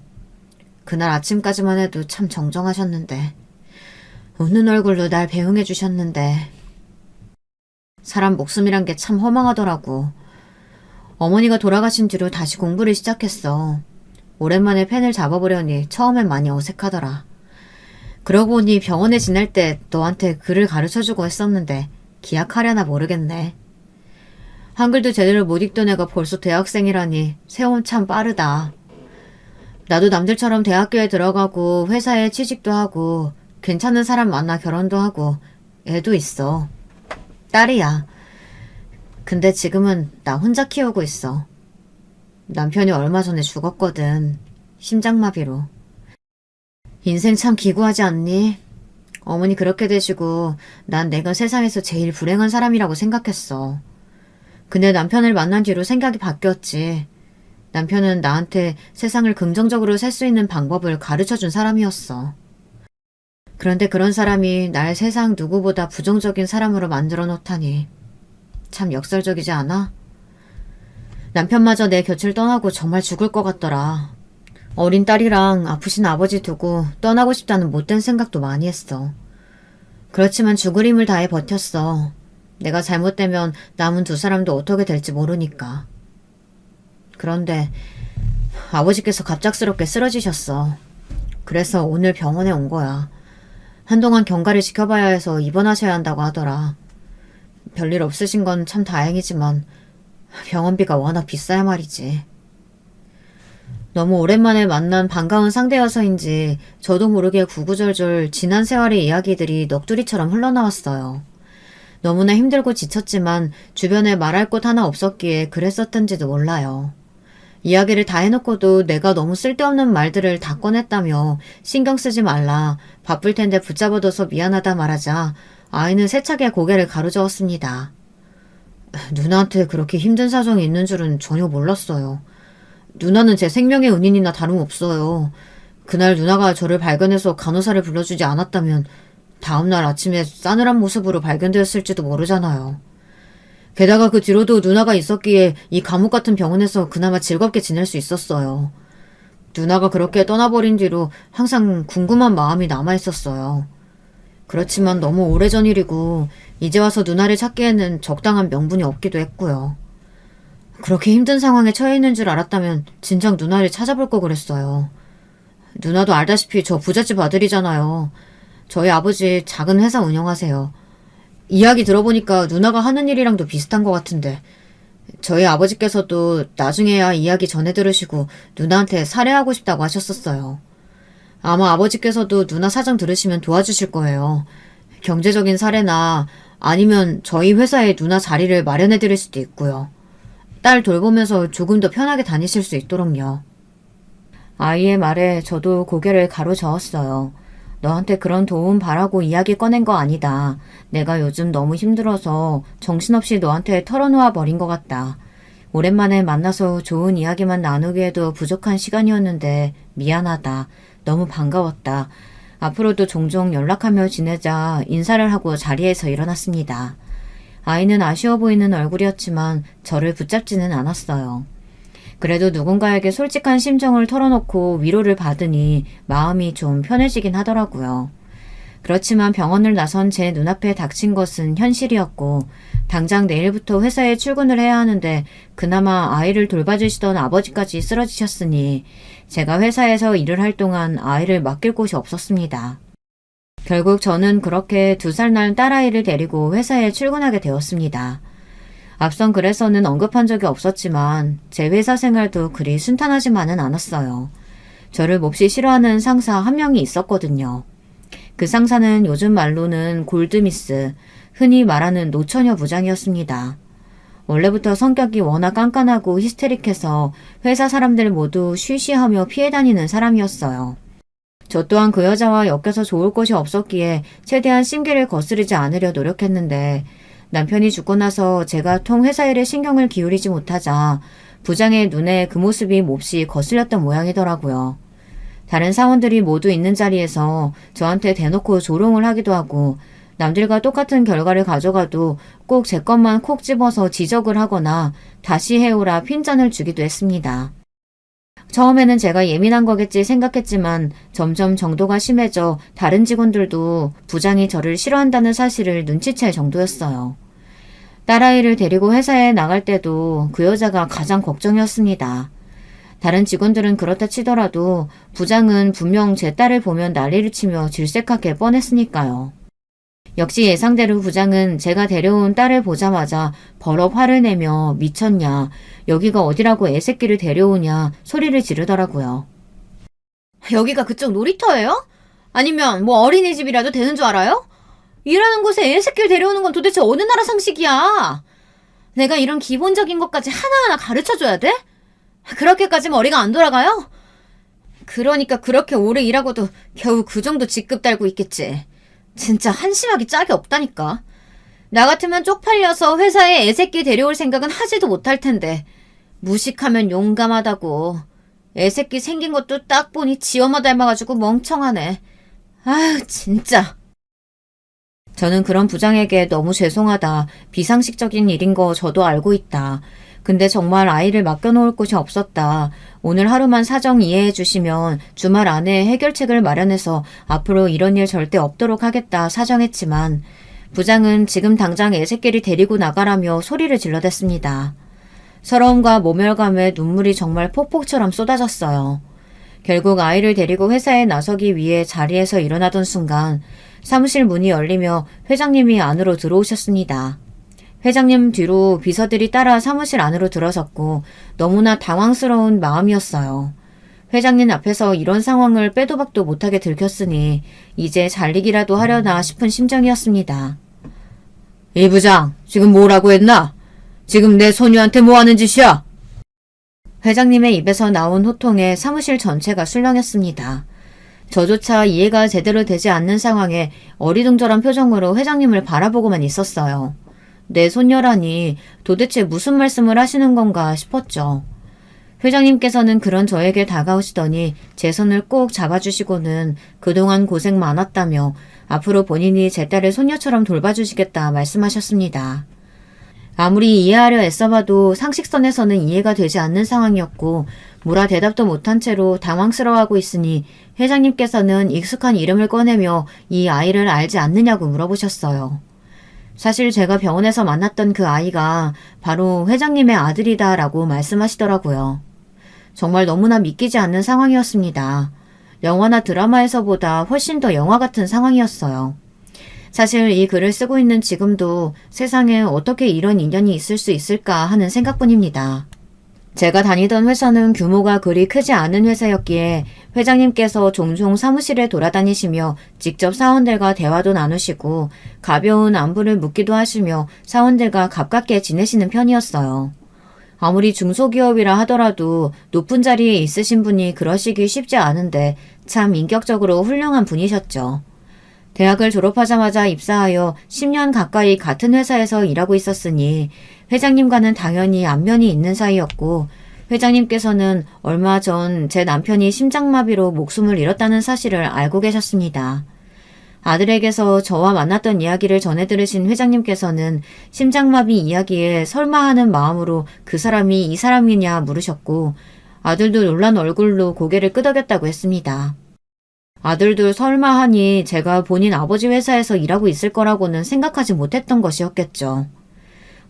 그날 아침까지만 해도 참 정정하셨는데 웃는 얼굴로 날 배웅해 주셨는데 사람 목숨이란 게 참 허망하더라고. 어머니가 돌아가신 뒤로 다시 공부를 시작했어. 오랜만에 펜을 잡아보려니 처음엔 많이 어색하더라. 그러고 보니 병원에 지낼 때 너한테 글을 가르쳐주고 했었는데 기약하려나 모르겠네. 한글도 제대로 못 읽던 애가 벌써 대학생이라니 세월 참 빠르다. 나도 남들처럼 대학교에 들어가고 회사에 취직도 하고 괜찮은 사람 만나 결혼도 하고 애도 있어. 딸이야. 근데 지금은 나 혼자 키우고 있어. 남편이 얼마 전에 죽었거든. 심장마비로. 인생 참 기구하지 않니? 어머니 그렇게 되시고 난 내가 세상에서 제일 불행한 사람이라고 생각했어. 근데 남편을 만난 뒤로 생각이 바뀌었지. 남편은 나한테 세상을 긍정적으로 살 수 있는 방법을 가르쳐준 사람이었어. 그런데 그런 사람이 날 세상 누구보다 부정적인 사람으로 만들어 놓다니. 참 역설적이지 않아? 남편마저 내 곁을 떠나고 정말 죽을 것 같더라. 어린 딸이랑 아프신 아버지 두고 떠나고 싶다는 못된 생각도 많이 했어. 그렇지만 죽을 힘을 다해 버텼어. 내가 잘못되면 남은 2사람도 어떻게 될지 모르니까. 그런데 아버지께서 갑작스럽게 쓰러지셨어. 그래서 오늘 병원에 온 거야. 한동안 경과를 지켜봐야 해서 입원하셔야 한다고 하더라. 별일 없으신 건 참 다행이지만 병원비가 워낙 비싸야 말이지. 너무 오랜만에 만난 반가운 상대여서인지 저도 모르게 구구절절 지난 세월의 이야기들이 넋두리처럼 흘러나왔어요. 너무나 힘들고 지쳤지만 주변에 말할 곳 하나 없었기에 그랬었던지도 몰라요. 이야기를 다 해놓고도 내가 너무 쓸데없는 말들을 다 꺼냈다며 신경 쓰지 말라, 바쁠 텐데 붙잡아둬서 미안하다 말하자 아이는 세차게 고개를 가로저었습니다. 누나한테 그렇게 힘든 사정이 있는 줄은 전혀 몰랐어요. 누나는 제 생명의 은인이나 다름없어요. 그날 누나가 저를 발견해서 간호사를 불러주지 않았다면 다음날 아침에 싸늘한 모습으로 발견되었을지도 모르잖아요. 게다가 그 뒤로도 누나가 있었기에 이 감옥 같은 병원에서 그나마 즐겁게 지낼 수 있었어요. 누나가 그렇게 떠나버린 뒤로 항상 궁금한 마음이 남아있었어요. 그렇지만 너무 오래전 일이고 이제 와서 누나를 찾기에는 적당한 명분이 없기도 했고요. 그렇게 힘든 상황에 처해 있는 줄 알았다면 진작 누나를 찾아볼 거 그랬어요. 누나도 알다시피 저 부잣집 아들이잖아요. 저희 아버지 작은 회사 운영하세요. 이야기 들어보니까 누나가 하는 일이랑도 비슷한 것 같은데 저희 아버지께서도 나중에야 이야기 전해 들으시고 누나한테 살해하고 싶다고 하셨었어요. 아마 아버지께서도 누나 사정 들으시면 도와주실 거예요. 경제적인 살해나 아니면 저희 회사에 누나 자리를 마련해 드릴 수도 있고요. 딸 돌보면서 조금 더 편하게 다니실 수 있도록요. 아이의 말에 저도 고개를 가로저었어요. 너한테 그런 도움 바라고 이야기 꺼낸 거 아니다. 내가 요즘 너무 힘들어서 정신없이 너한테 털어놓아 버린 것 같다. 오랜만에 만나서 좋은 이야기만 나누기에도 부족한 시간이었는데 미안하다. 너무 반가웠다. 앞으로도 종종 연락하며 지내자 인사를 하고 자리에서 일어났습니다. 아이는 아쉬워 보이는 얼굴이었지만 저를 붙잡지는 않았어요. 그래도 누군가에게 솔직한 심정을 털어놓고 위로를 받으니 마음이 좀 편해지긴 하더라고요. 그렇지만 병원을 나선 제 눈앞에 닥친 것은 현실이었고 당장 내일부터 회사에 출근을 해야 하는데 그나마 아이를 돌봐주시던 아버지까지 쓰러지셨으니 제가 회사에서 일을 할 동안 아이를 맡길 곳이 없었습니다. 결국 저는 그렇게 2살 난 딸아이를 데리고 회사에 출근하게 되었습니다. 앞선 글에서는 언급한 적이 없었지만 제 회사 생활도 그리 순탄하지만은 않았어요. 저를 몹시 싫어하는 상사 한 명이 있었거든요. 그 상사는 요즘 말로는 골드미스, 흔히 말하는 노처녀 부장이었습니다. 원래부터 성격이 워낙 깐깐하고 히스테릭해서 회사 사람들 모두 쉬쉬하며 피해 다니는 사람이었어요. 저 또한 그 여자와 엮여서 좋을 것이 없었기에 최대한 심기를 거스르지 않으려 노력했는데 남편이 죽고 나서 제가 통 회사 일에 신경을 기울이지 못하자 부장의 눈에 그 모습이 몹시 거슬렸던 모양이더라고요. 다른 사원들이 모두 있는 자리에서 저한테 대놓고 조롱을 하기도 하고 남들과 똑같은 결과를 가져가도 꼭 제 것만 콕 집어서 지적을 하거나 다시 해오라 핀잔을 주기도 했습니다. 처음에는 제가 예민한 거겠지 생각했지만 점점 정도가 심해져 다른 직원들도 부장이 저를 싫어한다는 사실을 눈치챌 정도였어요. 딸아이를 데리고 회사에 나갈 때도 그 여자가 가장 걱정이었습니다. 다른 직원들은 그렇다 치더라도 부장은 분명 제 딸을 보면 난리를 치며 질색하게 뻔했으니까요. 역시 예상대로 부장은 제가 데려온 딸을 보자마자 버럭 화를 내며 미쳤냐, 여기가 어디라고 애새끼를 데려오냐 소리를 지르더라고요. 여기가 그쪽 놀이터예요? 아니면 뭐 어린이집이라도 되는 줄 알아요? 일하는 곳에 애새끼를 데려오는 건 도대체 어느 나라 상식이야? 내가 이런 기본적인 것까지 하나하나 가르쳐줘야 돼? 그렇게까지 머리가 안 돌아가요? 그러니까 그렇게 오래 일하고도 겨우 그 정도 직급 달고 있겠지. 진짜 한심하기 짝이 없다니까. 나 같으면 쪽팔려서 회사에 애새끼 데려올 생각은 하지도 못할 텐데 무식하면 용감하다고. 애새끼 생긴 것도 딱 보니 지 엄마 닮아가지고 멍청하네. 아휴 진짜. 저는 그런 부장에게 너무 죄송하다. 비상식적인 일인 거 저도 알고 있다. 근데 정말 아이를 맡겨놓을 곳이 없었다. 오늘 하루만 사정 이해해 주시면 주말 안에 해결책을 마련해서 앞으로 이런 일 절대 없도록 하겠다 사정했지만 부장은 지금 당장 애새끼를 데리고 나가라며 소리를 질러댔습니다. 서러움과 모멸감에 눈물이 정말 폭폭처럼 쏟아졌어요. 결국 아이를 데리고 회사에 나서기 위해 자리에서 일어나던 순간 사무실 문이 열리며 회장님이 안으로 들어오셨습니다. 회장님 뒤로 비서들이 따라 사무실 안으로 들어섰고 너무나 당황스러운 마음이었어요. 회장님 앞에서 이런 상황을 빼도 박도 못하게 들켰으니 이제 잘리기라도 하려나 싶은 심정이었습니다. 이 부장, 지금 뭐라고 했나? 지금 내 소녀한테 뭐 하는 짓이야? 회장님의 입에서 나온 호통에 사무실 전체가 술렁였습니다. 저조차 이해가 제대로 되지 않는 상황에 어리둥절한 표정으로 회장님을 바라보고만 있었어요. 내 손녀라니 도대체 무슨 말씀을 하시는 건가 싶었죠. 회장님께서는 그런 저에게 다가오시더니 제 손을 꼭 잡아주시고는 그동안 고생 많았다며 앞으로 본인이 제 딸을 손녀처럼 돌봐주시겠다 말씀하셨습니다. 아무리 이해하려 애써봐도 상식선에서는 이해가 되지 않는 상황이었고 뭐라 대답도 못한 채로 당황스러워하고 있으니 회장님께서는 익숙한 이름을 꺼내며 이 아이를 알지 않느냐고 물어보셨어요. 사실 제가 병원에서 만났던 그 아이가 바로 회장님의 아들이다라고 말씀하시더라고요. 정말 너무나 믿기지 않는 상황이었습니다. 영화나 드라마에서보다 훨씬 더 영화 같은 상황이었어요. 사실 이 글을 쓰고 있는 지금도 세상에 어떻게 이런 인연이 있을 수 있을까 하는 생각뿐입니다. 제가 다니던 회사는 규모가 그리 크지 않은 회사였기에 회장님께서 종종 사무실에 돌아다니시며 직접 사원들과 대화도 나누시고 가벼운 안부를 묻기도 하시며 사원들과 가깝게 지내시는 편이었어요. 아무리 중소기업이라 하더라도 높은 자리에 있으신 분이 그러시기 쉽지 않은데 참 인격적으로 훌륭한 분이셨죠. 대학을 졸업하자마자 입사하여 10년 가까이 같은 회사에서 일하고 있었으니 회장님과는 당연히 안면이 있는 사이였고 회장님께서는 얼마 전 제 남편이 심장마비로 목숨을 잃었다는 사실을 알고 계셨습니다. 아들에게서 저와 만났던 이야기를 전해 들으신 회장님께서는 심장마비 이야기에 설마 하는 마음으로 그 사람이 이 사람이냐 물으셨고 아들도 놀란 얼굴로 고개를 끄덕였다고 했습니다. 아들도 설마 하니 제가 본인 아버지 회사에서 일하고 있을 거라고는 생각하지 못했던 것이었겠죠.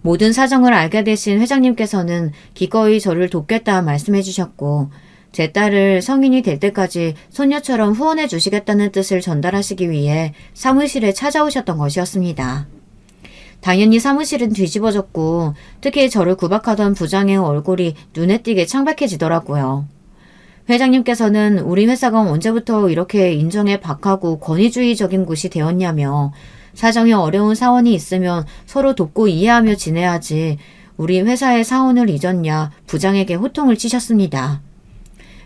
모든 사정을 알게 되신 회장님께서는 기꺼이 저를 돕겠다 말씀해 주셨고 제 딸을 성인이 될 때까지 손녀처럼 후원해 주시겠다는 뜻을 전달하시기 위해 사무실에 찾아오셨던 것이었습니다. 당연히 사무실은 뒤집어졌고 특히 저를 구박하던 부장의 얼굴이 눈에 띄게 창백해지더라고요. 회장님께서는 우리 회사가 언제부터 이렇게 인정에 박하고 권위주의적인 곳이 되었냐며 사정이 어려운 사원이 있으면 서로 돕고 이해하며 지내야지 우리 회사의 사원을 잊었냐 부장에게 호통을 치셨습니다.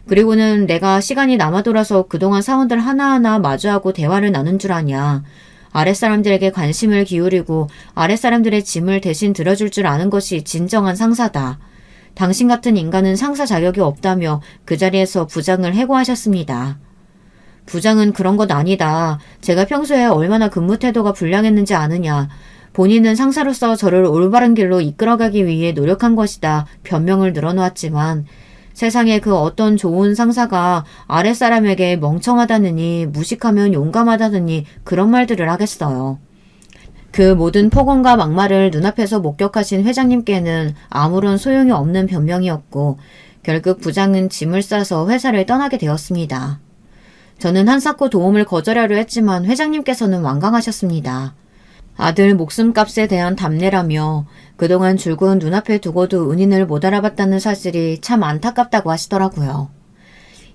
그리고는 내가 시간이 남아돌아서 그동안 사원들 하나하나 마주하고 대화를 나눈 줄 아냐. 아랫사람들에게 관심을 기울이고 아랫사람들의 짐을 대신 들어줄 줄 아는 것이 진정한 상사다. 당신 같은 인간은 상사 자격이 없다며 그 자리에서 부장을 해고하셨습니다. 부장은 그런 것 아니다. 제가 평소에 얼마나 근무 태도가 불량했는지 아느냐. 본인은 상사로서 저를 올바른 길로 이끌어가기 위해 노력한 것이다. 변명을 늘어놓았지만 세상에 그 어떤 좋은 상사가 아랫사람에게 멍청하다느니 무식하면 용감하다느니 그런 말들을 하겠어요. 그 모든 폭언과 막말을 눈앞에서 목격하신 회장님께는 아무런 소용이 없는 변명이었고 결국 부장은 짐을 싸서 회사를 떠나게 되었습니다. 저는 한사코 도움을 거절하려 했지만 회장님께서는 완강하셨습니다. 아들 목숨값에 대한 답례라며 그동안 줄곧 눈앞에 두고도 은인을 못 알아봤다는 사실이 참 안타깝다고 하시더라고요.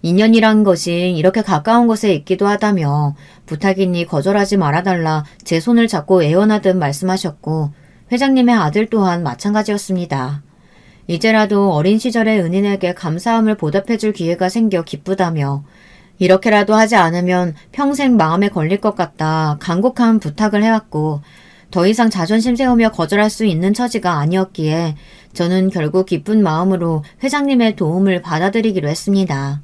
인연이란 것이 이렇게 가까운 곳에 있기도 하다며 부탁이니 거절하지 말아달라 제 손을 잡고 애원하듯 말씀하셨고 회장님의 아들 또한 마찬가지였습니다. 이제라도 어린 시절의 은인에게 감사함을 보답해줄 기회가 생겨 기쁘다며 이렇게라도 하지 않으면 평생 마음에 걸릴 것 같다 간곡한 부탁을 해왔고 더 이상 자존심 세우며 거절할 수 있는 처지가 아니었기에 저는 결국 기쁜 마음으로 회장님의 도움을 받아들이기로 했습니다.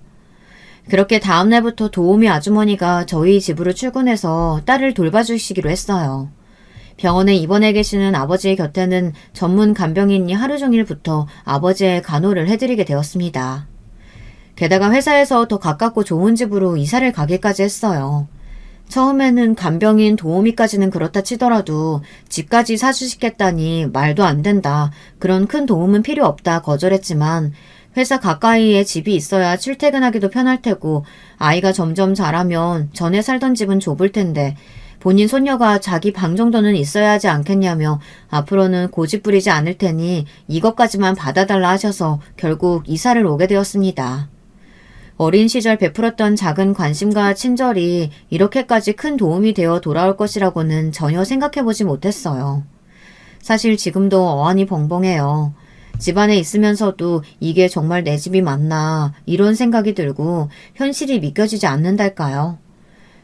그렇게 다음날부터 도우미 아주머니가 저희 집으로 출근해서 딸을 돌봐주시기로 했어요. 병원에 입원해 계시는 아버지의 곁에는 전문 간병인이 하루 종일 붙어 아버지의 간호를 해드리게 되었습니다. 게다가 회사에서 더 가깝고 좋은 집으로 이사를 가기까지 했어요. 처음에는 간병인 도우미까지는 그렇다 치더라도 집까지 사주시겠다니 말도 안 된다. 그런 큰 도움은 필요 없다 거절했지만 회사 가까이에 집이 있어야 출퇴근하기도 편할 테고 아이가 점점 자라면 전에 살던 집은 좁을 텐데 본인 손녀가 자기 방 정도는 있어야 하지 않겠냐며 앞으로는 고집 부리지 않을 테니 이것까지만 받아달라 하셔서 결국 이사를 오게 되었습니다. 어린 시절 베풀었던 작은 관심과 친절이 이렇게까지 큰 도움이 되어 돌아올 것이라고는 전혀 생각해보지 못했어요. 사실 지금도 어안이 벙벙해요. 집안에 있으면서도 이게 정말 내 집이 맞나 이런 생각이 들고 현실이 믿겨지지 않는달까요.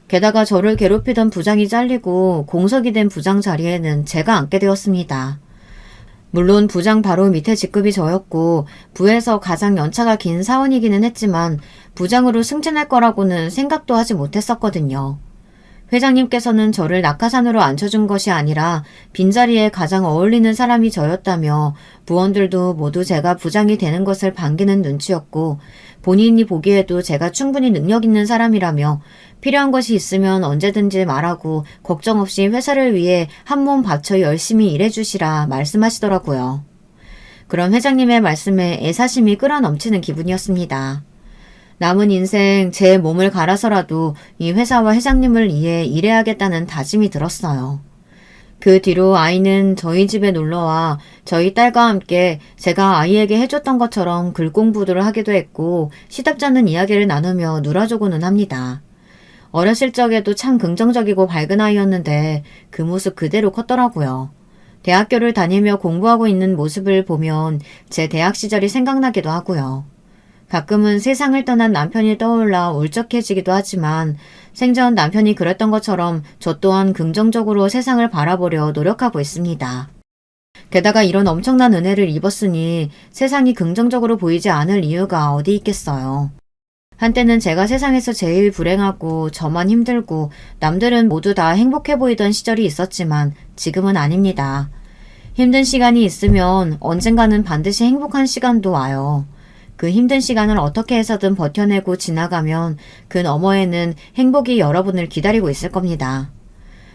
게다가 저를 괴롭히던 부장이 잘리고 공석이 된 부장 자리에는 제가 앉게 되었습니다. 물론 부장 바로 밑에 직급이 저였고 부에서 가장 연차가 긴 사원이기는 했지만 부장으로 승진할 거라고는 생각도 하지 못했었거든요. 회장님께서는 저를 낙하산으로 앉혀준 것이 아니라 빈자리에 가장 어울리는 사람이 저였다며 부원들도 모두 제가 부장이 되는 것을 반기는 눈치였고 본인이 보기에도 제가 충분히 능력 있는 사람이라며 필요한 것이 있으면 언제든지 말하고 걱정 없이 회사를 위해 한 몸 바쳐 열심히 일해주시라 말씀하시더라고요. 그런 회장님의 말씀에 애사심이 끌어넘치는 기분이었습니다. 남은 인생 제 몸을 갈아서라도 이 회사와 회장님을 위해 일해야겠다는 다짐이 들었어요. 그 뒤로 아이는 저희 집에 놀러와 저희 딸과 함께 제가 아이에게 해줬던 것처럼 글 공부를 하기도 했고 시답잖은 이야기를 나누며 놀아주고는 합니다. 어렸을 적에도 참 긍정적이고 밝은 아이였는데 그 모습 그대로 컸더라고요. 대학교를 다니며 공부하고 있는 모습을 보면 제 대학 시절이 생각나기도 하고요. 가끔은 세상을 떠난 남편이 떠올라 울적해지기도 하지만 생전 남편이 그랬던 것처럼 저 또한 긍정적으로 세상을 바라보려 노력하고 있습니다. 게다가 이런 엄청난 은혜를 입었으니 세상이 긍정적으로 보이지 않을 이유가 어디 있겠어요. 한때는 제가 세상에서 제일 불행하고 저만 힘들고 남들은 모두 다 행복해 보이던 시절이 있었지만 지금은 아닙니다. 힘든 시간이 있으면 언젠가는 반드시 행복한 시간도 와요. 그 힘든 시간을 어떻게 해서든 버텨내고 지나가면 그 너머에는 행복이 여러분을 기다리고 있을 겁니다.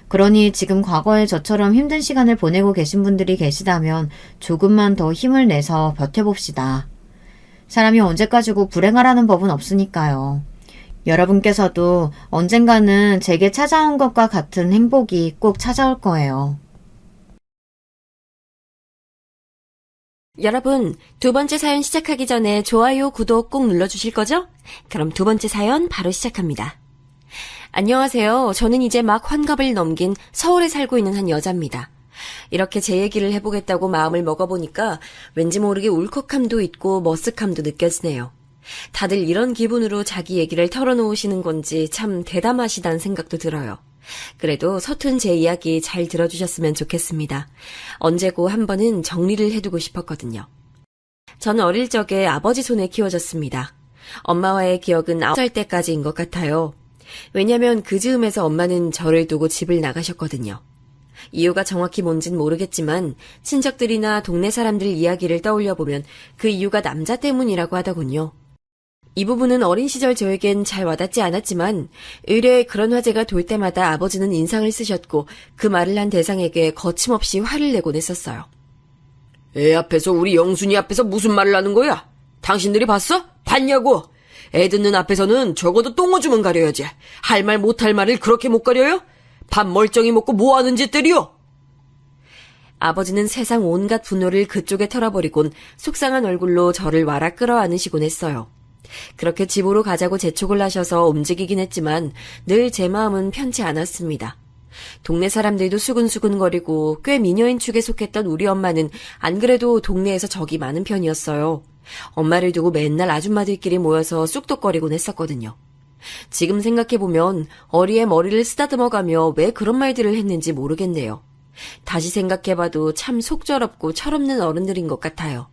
그러니 지금 과거에 저처럼 힘든 시간을 보내고 계신 분들이 계시다면 조금만 더 힘을 내서 버텨봅시다. 사람이 언제까지고 불행하라는 법은 없으니까요. 여러분께서도 언젠가는 제게 찾아온 것과 같은 행복이 꼭 찾아올 거예요. 여러분, 두 번째 사연 시작하기 전에 좋아요, 구독 꼭 눌러주실 거죠? 그럼 두 번째 사연 바로 시작합니다. 안녕하세요. 저는 이제 막 환갑을 넘긴 서울에 살고 있는 한 여자입니다. 이렇게 제 얘기를 해보겠다고 마음을 먹어보니까 왠지 모르게 울컥함도 있고 머쓱함도 느껴지네요. 다들 이런 기분으로 자기 얘기를 털어놓으시는 건지 참 대담하시다는 생각도 들어요. 그래도 서툰 제 이야기 잘 들어주셨으면 좋겠습니다. 언제고 한 번은 정리를 해두고 싶었거든요. 저는 어릴 적에 아버지 손에 키워졌습니다. 엄마와의 기억은 9살 때까지인 것 같아요. 왜냐면 그 즈음에서 엄마는 저를 두고 집을 나가셨거든요. 이유가 정확히 뭔진 모르겠지만 친척들이나 동네 사람들 이야기를 떠올려보면 그 이유가 남자 때문이라고 하더군요. 이 부분은 어린 시절 저에겐 잘 와닿지 않았지만 의뢰에 그런 화제가 돌 때마다 아버지는 인상을 쓰셨고 그 말을 한 대상에게 거침없이 화를 내곤 했었어요. 애 앞에서 우리 영순이 앞에서 무슨 말을 하는 거야? 당신들이 봤어? 봤냐고? 애 듣는 앞에서는 적어도 똥오줌은 가려야지. 할 말 못할 말을 그렇게 못 가려요? 밥 멀쩡히 먹고 뭐 하는 짓들이요? 아버지는 세상 온갖 분노를 그쪽에 털어버리곤 속상한 얼굴로 저를 와라 끌어안으시곤 했어요. 그렇게 집으로 가자고 재촉을 하셔서 움직이긴 했지만 늘 제 마음은 편치 않았습니다. 동네 사람들도 수근수근거리고 꽤 미녀인 축에 속했던 우리 엄마는 안 그래도 동네에서 적이 많은 편이었어요. 엄마를 두고 맨날 아줌마들끼리 모여서 쑥덕거리곤 했었거든요. 지금 생각해보면 어리에 머리를 쓰다듬어가며 왜 그런 말들을 했는지 모르겠네요. 다시 생각해봐도 참 속절없고 철없는 어른들인 것 같아요.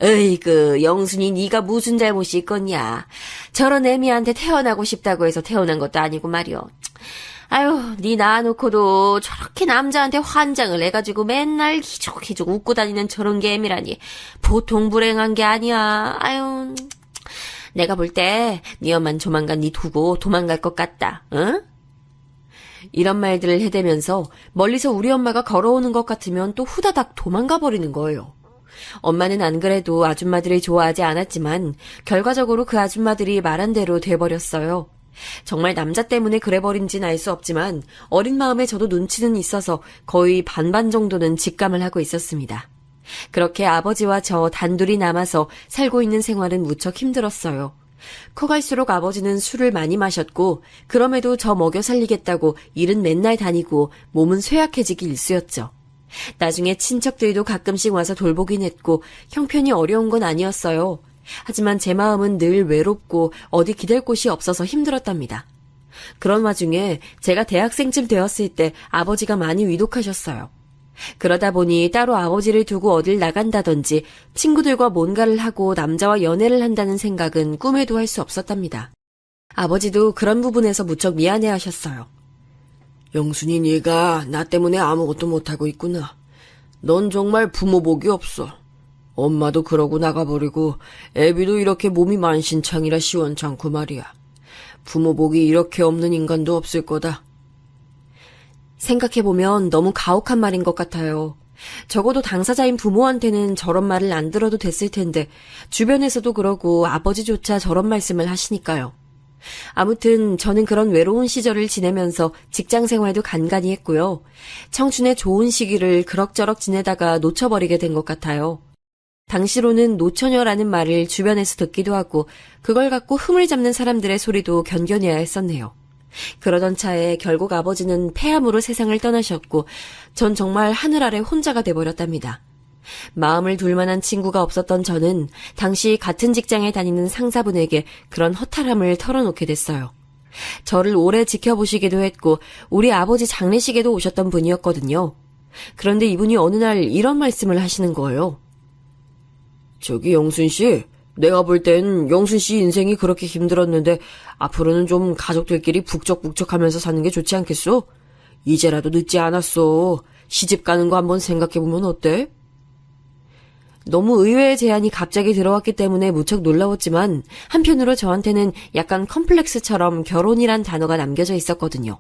에이그 영순이 네가 무슨 잘못이 있겠냐. 저런 애미한테 태어나고 싶다고 해서 태어난 것도 아니고 말이오. 아유, 네 낳아놓고도 저렇게 남자한테 환장을 해가지고 맨날 희죽희죽 웃고 다니는 저런 게 애미라니 보통 불행한 게 아니야. 아유, 내가 볼 때 네 엄만 조만간 네 두고 도망갈 것 같다. 응? 이런 말들을 해대면서 멀리서 우리 엄마가 걸어오는 것 같으면 또 후다닥 도망가 버리는 거예요. 엄마는 안 그래도 아줌마들을 좋아하지 않았지만 결과적으로 그 아줌마들이 말한 대로 돼버렸어요. 정말 남자 때문에 그래버린진 알 수 없지만 어린 마음에 저도 눈치는 있어서 거의 반반 정도는 직감을 하고 있었습니다. 그렇게 아버지와 저 단둘이 남아서 살고 있는 생활은 무척 힘들었어요. 커갈수록 아버지는 술을 많이 마셨고 그럼에도 저 먹여 살리겠다고 일은 맨날 다니고 몸은 쇠약해지기 일쑤였죠. 나중에 친척들도 가끔씩 와서 돌보긴 했고 형편이 어려운 건 아니었어요. 하지만 제 마음은 늘 외롭고 어디 기댈 곳이 없어서 힘들었답니다. 그런 와중에 제가 대학생쯤 되었을 때 아버지가 많이 위독하셨어요. 그러다 보니 따로 아버지를 두고 어딜 나간다든지 친구들과 뭔가를 하고 남자와 연애를 한다는 생각은 꿈에도 할 수 없었답니다. 아버지도 그런 부분에서 무척 미안해하셨어요. 영순이 네가 나 때문에 아무것도 못하고 있구나. 넌 정말 부모 복이 없어. 엄마도 그러고 나가버리고 애비도 이렇게 몸이 만신창이라 시원찮고 말이야. 부모 복이 이렇게 없는 인간도 없을 거다. 생각해보면 너무 가혹한 말인 것 같아요. 적어도 당사자인 부모한테는 저런 말을 안 들어도 됐을 텐데 주변에서도 그러고 아버지조차 저런 말씀을 하시니까요. 아무튼 저는 그런 외로운 시절을 지내면서 직장 생활도 간간히 했고요. 청춘의 좋은 시기를 그럭저럭 지내다가 놓쳐버리게 된 것 같아요. 당시로는 노처녀라는 말을 주변에서 듣기도 하고 그걸 갖고 흠을 잡는 사람들의 소리도 견뎌내야 했었네요. 그러던 차에 결국 아버지는 폐암으로 세상을 떠나셨고 전 정말 하늘 아래 혼자가 돼버렸답니다. 마음을 둘 만한 친구가 없었던 저는 당시 같은 직장에 다니는 상사분에게 그런 허탈함을 털어놓게 됐어요. 저를 오래 지켜보시기도 했고 우리 아버지 장례식에도 오셨던 분이었거든요. 그런데 이분이 어느 날 이런 말씀을 하시는 거예요. 저기 영순 씨, 내가 볼 땐 영순 씨 인생이 그렇게 힘들었는데 앞으로는 좀 가족들끼리 북적북적하면서 사는 게 좋지 않겠소? 이제라도 늦지 않았어. 시집 가는 거 한번 생각해보면 어때? 너무 의외의 제안이 갑자기 들어왔기 때문에 무척 놀라웠지만 한편으로 저한테는 약간 컴플렉스처럼 결혼이란 단어가 남겨져 있었거든요.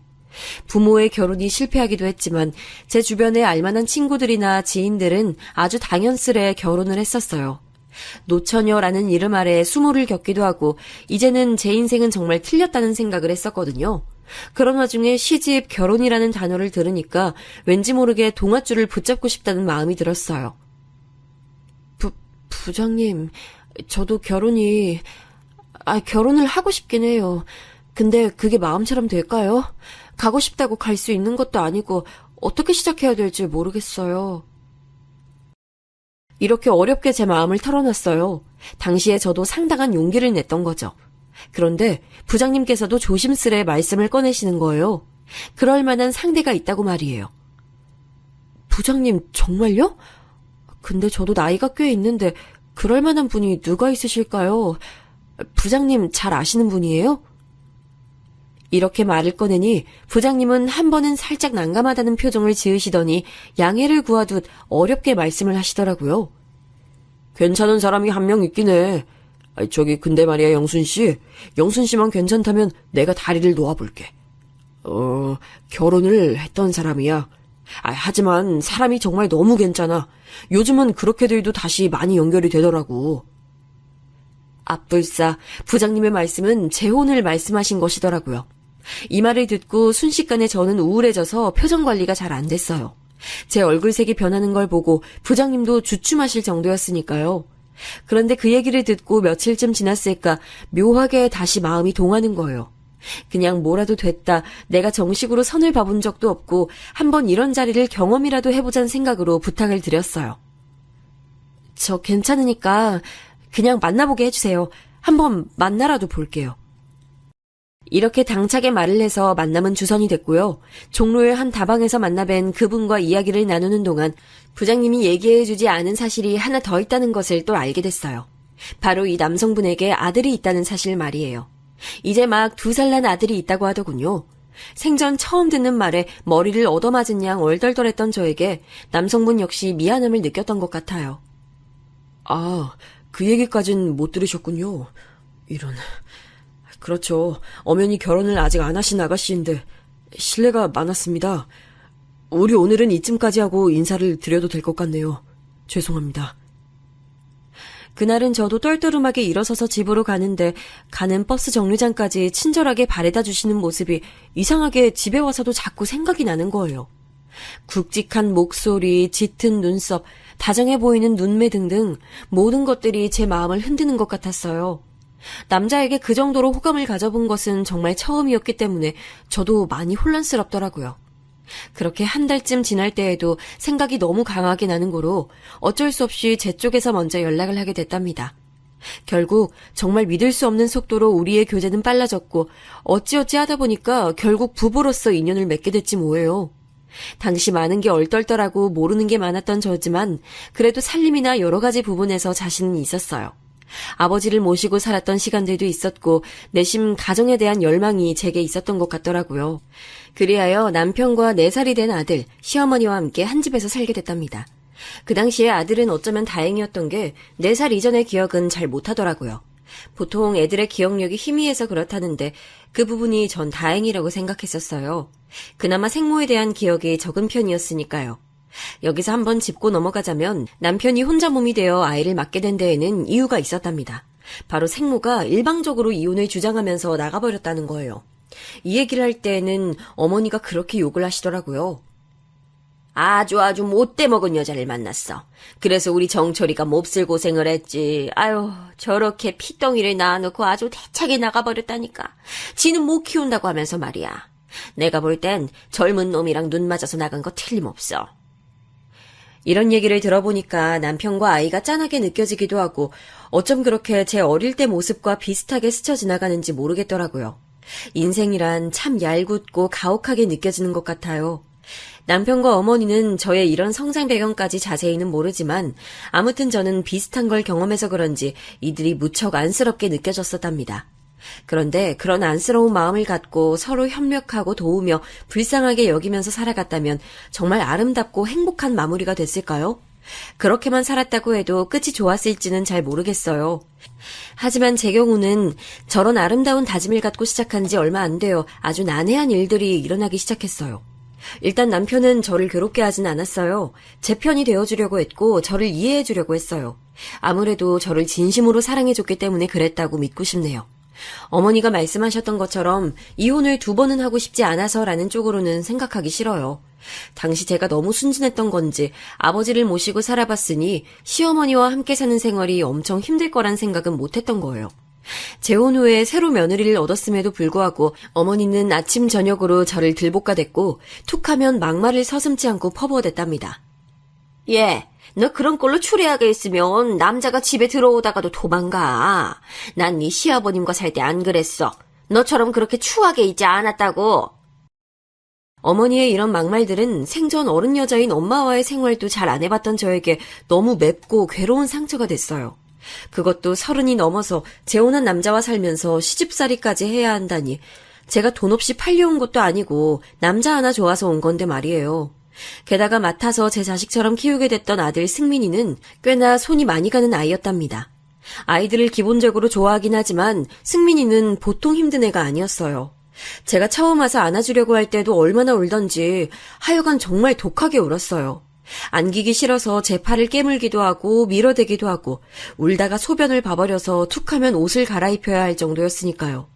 부모의 결혼이 실패하기도 했지만 제 주변에 알만한 친구들이나 지인들은 아주 당연스레 결혼을 했었어요. 노처녀라는 이름 아래 수모를 겪기도 하고 이제는 제 인생은 정말 틀렸다는 생각을 했었거든요. 그런 와중에 시집, 결혼이라는 단어를 들으니까 왠지 모르게 동아줄을 붙잡고 싶다는 마음이 들었어요. 부장님, 저도 결혼을 하고 싶긴 해요. 근데 그게 마음처럼 될까요? 가고 싶다고 갈 수 있는 것도 아니고 어떻게 시작해야 될지 모르겠어요. 이렇게 어렵게 제 마음을 털어놨어요. 당시에 저도 상당한 용기를 냈던 거죠. 그런데 부장님께서도 조심스레 말씀을 꺼내시는 거예요. 그럴 만한 상대가 있다고 말이에요. 부장님, 정말요? 근데 저도 나이가 꽤 있는데 그럴 만한 분이 누가 있으실까요? 부장님 잘 아시는 분이에요? 이렇게 말을 꺼내니 부장님은 한 번은 살짝 난감하다는 표정을 지으시더니 양해를 구하듯 어렵게 말씀을 하시더라고요. 괜찮은 사람이 한 명 있긴 해. 저기 근데 말이야 영순 씨만 괜찮다면 내가 다리를 놓아볼게. 결혼을 했던 사람이야. 하지만 사람이 정말 너무 괜찮아. 요즘은 그렇게들도 다시 많이 연결이 되더라고. 앞불사 부장님의 말씀은 재혼을 말씀하신 것이더라고요. 이 말을 듣고 순식간에 저는 우울해져서 표정 관리가 잘 안 됐어요. 제 얼굴색이 변하는 걸 보고 부장님도 주춤하실 정도였으니까요. 그런데 그 얘기를 듣고 며칠쯤 지났을까 묘하게 다시 마음이 동하는 거예요. 그냥 뭐라도 됐다, 내가 정식으로 선을 봐본 적도 없고 한번 이런 자리를 경험이라도 해보자는 생각으로 부탁을 드렸어요. 저 괜찮으니까 그냥 만나보게 해주세요. 한번 만나라도 볼게요. 이렇게 당차게 말을 해서 만남은 주선이 됐고요. 종로의 한 다방에서 만나뵌 그분과 이야기를 나누는 동안 부장님이 얘기해주지 않은 사실이 하나 더 있다는 것을 또 알게 됐어요. 바로 이 남성분에게 아들이 있다는 사실 말이에요. 이제 막 2살 난 아들이 있다고 하더군요. 생전 처음 듣는 말에 머리를 얻어맞은 양 얼떨떨했던 저에게 남성분 역시 미안함을 느꼈던 것 같아요. 그 얘기까진 못 들으셨군요. 이런... 그렇죠. 엄연히 결혼을 아직 안 하신 아가씨인데 실례가 많았습니다. 우리 오늘은 이쯤까지 하고 인사를 드려도 될 것 같네요. 죄송합니다. 그날은 저도 떨떠름하게 일어서서 집으로 가는데 가는 버스 정류장까지 친절하게 바래다 주시는 모습이 이상하게 집에 와서도 자꾸 생각이 나는 거예요. 굵직한 목소리, 짙은 눈썹, 다정해 보이는 눈매 등등 모든 것들이 제 마음을 흔드는 것 같았어요. 남자에게 그 정도로 호감을 가져본 것은 정말 처음이었기 때문에 저도 많이 혼란스럽더라고요. 그렇게 한 달쯤 지날 때에도 생각이 너무 강하게 나는 거로 어쩔 수 없이 제 쪽에서 먼저 연락을 하게 됐답니다. 결국 정말 믿을 수 없는 속도로 우리의 교제는 빨라졌고 어찌어찌 하다 보니까 결국 부부로서 인연을 맺게 됐지 뭐예요. 당시 많은 게 얼떨떨하고 모르는 게 많았던 저지만 그래도 살림이나 여러 가지 부분에서 자신은 있었어요. 아버지를 모시고 살았던 시간들도 있었고 내심 가정에 대한 열망이 제게 있었던 것 같더라고요. 그리하여 남편과 4살이 된 아들, 시어머니와 함께 한 집에서 살게 됐답니다. 그 당시에 아들은 어쩌면 다행이었던 게 4살 이전의 기억은 잘 못하더라고요. 보통 애들의 기억력이 희미해서 그렇다는데 그 부분이 전 다행이라고 생각했었어요. 그나마 생모에 대한 기억이 적은 편이었으니까요. 여기서 한번 짚고 넘어가자면 남편이 혼자 몸이 되어 아이를 맡게 된 데에는 이유가 있었답니다. 바로 생모가 일방적으로 이혼을 주장하면서 나가버렸다는 거예요. 이 얘기를 할 때에는 어머니가 그렇게 욕을 하시더라고요. 아주 못돼 먹은 여자를 만났어. 그래서 우리 정철이가 몹쓸 고생을 했지. 아유, 저렇게 피덩이를 낳아놓고 아주 대차게 나가버렸다니까. 지는 못 키운다고 하면서 말이야. 내가 볼 땐 젊은 놈이랑 눈 맞아서 나간 거 틀림없어. 이런 얘기를 들어보니까 남편과 아이가 짠하게 느껴지기도 하고 어쩜 그렇게 제 어릴 때 모습과 비슷하게 스쳐 지나가는지 모르겠더라고요. 인생이란 참 얄궂고 가혹하게 느껴지는 것 같아요. 남편과 어머니는 저의 이런 성장 배경까지 자세히는 모르지만 아무튼 저는 비슷한 걸 경험해서 그런지 이들이 무척 안쓰럽게 느껴졌었답니다. 그런데 그런 안쓰러운 마음을 갖고 서로 협력하고 도우며 불쌍하게 여기면서 살아갔다면 정말 아름답고 행복한 마무리가 됐을까요? 그렇게만 살았다고 해도 끝이 좋았을지는 잘 모르겠어요. 하지만 제 경우는 저런 아름다운 다짐을 갖고 시작한 지 얼마 안 되어 아주 난해한 일들이 일어나기 시작했어요. 일단 남편은 저를 괴롭게 하진 않았어요. 제 편이 되어주려고 했고 저를 이해해주려고 했어요. 아무래도 저를 진심으로 사랑해줬기 때문에 그랬다고 믿고 싶네요. 어머니가 말씀하셨던 것처럼 이혼을 2번은 하고 싶지 않아서라는 쪽으로는 생각하기 싫어요. 당시 제가 너무 순진했던 건지 아버지를 모시고 살아봤으니 시어머니와 함께 사는 생활이 엄청 힘들 거란 생각은 못했던 거예요. 재혼 후에 새로 며느리를 얻었음에도 불구하고 어머니는 아침 저녁으로 저를 들볶아댔고 툭하면 막말을 서슴지 않고 퍼부어댔답니다. 예, 너 그런 꼴로 추레하게 있으면 남자가 집에 들어오다가도 도망가. 난 네 시아버님과 살 때 안 그랬어. 너처럼 그렇게 추하게 있지 않았다고. 어머니의 이런 막말들은 생전 어른 여자인 엄마와의 생활도 잘 안 해봤던 저에게 너무 맵고 괴로운 상처가 됐어요. 그것도 30이 넘어서 재혼한 남자와 살면서 시집살이까지 해야 한다니 제가 돈 없이 팔려온 것도 아니고 남자 하나 좋아서 온 건데 말이에요. 게다가 맡아서 제 자식처럼 키우게 됐던 아들 승민이는 꽤나 손이 많이 가는 아이였답니다. 아이들을 기본적으로 좋아하긴 하지만 승민이는 보통 힘든 애가 아니었어요. 제가 처음 와서 안아주려고 할 때도 얼마나 울던지 하여간 정말 독하게 울었어요. 안기기 싫어서 제 팔을 깨물기도 하고 밀어대기도 하고 울다가 소변을 봐버려서 툭하면 옷을 갈아입혀야 할 정도였으니까요.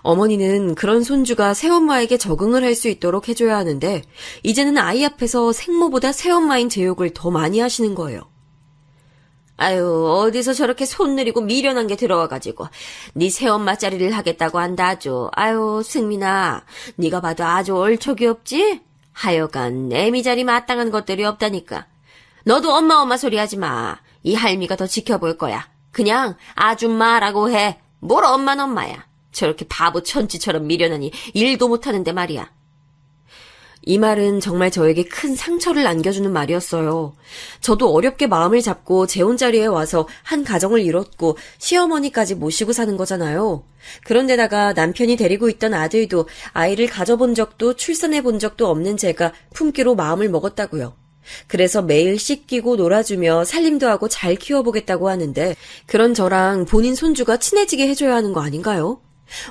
어머니는 그런 손주가 새엄마에게 적응을 할 수 있도록 해줘야 하는데 이제는 아이 앞에서 생모보다 새엄마인 제 욕을 더 많이 하시는 거예요. 아유, 어디서 저렇게 손 느리고 미련한 게 들어와가지고 네 새엄마 자리를 하겠다고 한다 아주. 아유, 승민아, 네가 봐도 아주 얼척이 없지? 하여간 애미 자리 마땅한 것들이 없다니까. 너도 엄마 소리 하지 마. 이 할미가 더 지켜볼 거야. 그냥 아줌마라고 해. 뭘 엄마는 엄마야. 저렇게 바보 천치처럼 미련하니 일도 못하는데 말이야. 이 말은 정말 저에게 큰 상처를 안겨주는 말이었어요. 저도 어렵게 마음을 잡고 재혼 자리에 와서 한 가정을 이뤘고 시어머니까지 모시고 사는 거잖아요. 그런데다가 남편이 데리고 있던 아들도 아이를 가져본 적도 출산해 본 적도 없는 제가 품기로 마음을 먹었다고요. 그래서 매일 씻기고 놀아주며 살림도 하고 잘 키워보겠다고 하는데 그런 저랑 본인 손주가 친해지게 해줘야 하는 거 아닌가요?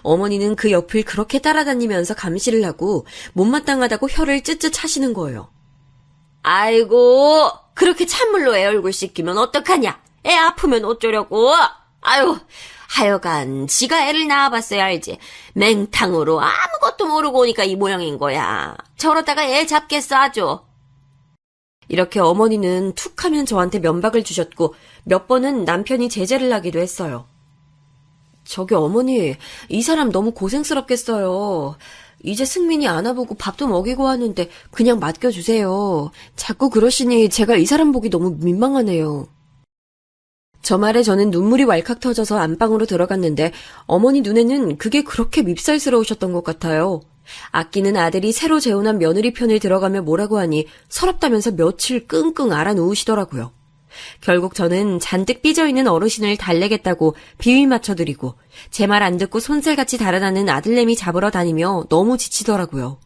어머니는 그 옆을 그렇게 따라다니면서 감시를 하고 못마땅하다고 혀를 쯧쯧 하시는 거예요. 아이고, 그렇게 찬물로 애 얼굴 씻기면 어떡하냐? 애 아프면 어쩌려고? 아유, 하여간 지가 애를 낳아봤어야 알지. 맹탕으로 아무것도 모르고 오니까 이 모양인 거야. 저러다가 애 잡겠어 아주. 이렇게 어머니는 툭 하면 저한테 면박을 주셨고 몇 번은 남편이 제재를 하기도 했어요. 저기 어머니, 이 사람 너무 고생스럽겠어요. 이제 승민이 안아보고 밥도 먹이고 하는데 그냥 맡겨주세요. 자꾸 그러시니 제가 이 사람 보기 너무 민망하네요. 저 말에 저는 눈물이 왈칵 터져서 안방으로 들어갔는데 어머니 눈에는 그게 그렇게 밉살스러우셨던 것 같아요. 아끼는 아들이 새로 재혼한 며느리 편을 들어가며 뭐라고 하니 서럽다면서 며칠 끙끙 앓아 누우시더라고요. 결국 저는 잔뜩 삐져있는 어르신을 달래겠다고 비위 맞춰드리고 제 말 안 듣고 손살같이 달아나는 아들내미 잡으러 다니며 너무 지치더라고요.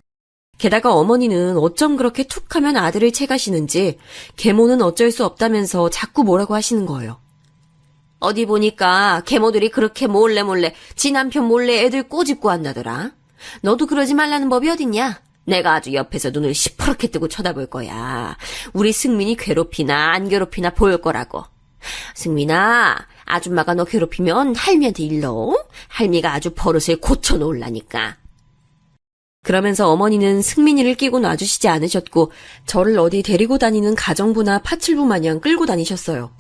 게다가 어머니는 어쩜 그렇게 툭 하면 아들을 채가시는지 계모는 어쩔 수 없다면서 자꾸 뭐라고 하시는 거예요. 어디 보니까 계모들이 그렇게 몰래 지 남편 몰래 애들 꼬집고 한다더라. 너도 그러지 말라는 법이 어딨냐? 내가 아주 옆에서 눈을 시퍼렇게 뜨고 쳐다볼 거야. 우리 승민이 괴롭히나 안 괴롭히나 보일 거라고. 승민아, 아줌마가 너 괴롭히면 할미한테 일러. 할미가 아주 버릇을 고쳐놓으려니까. 그러면서 어머니는 승민이를 끼고 놔주시지 않으셨고 저를 어디 데리고 다니는 가정부나 파출부 마냥 끌고 다니셨어요.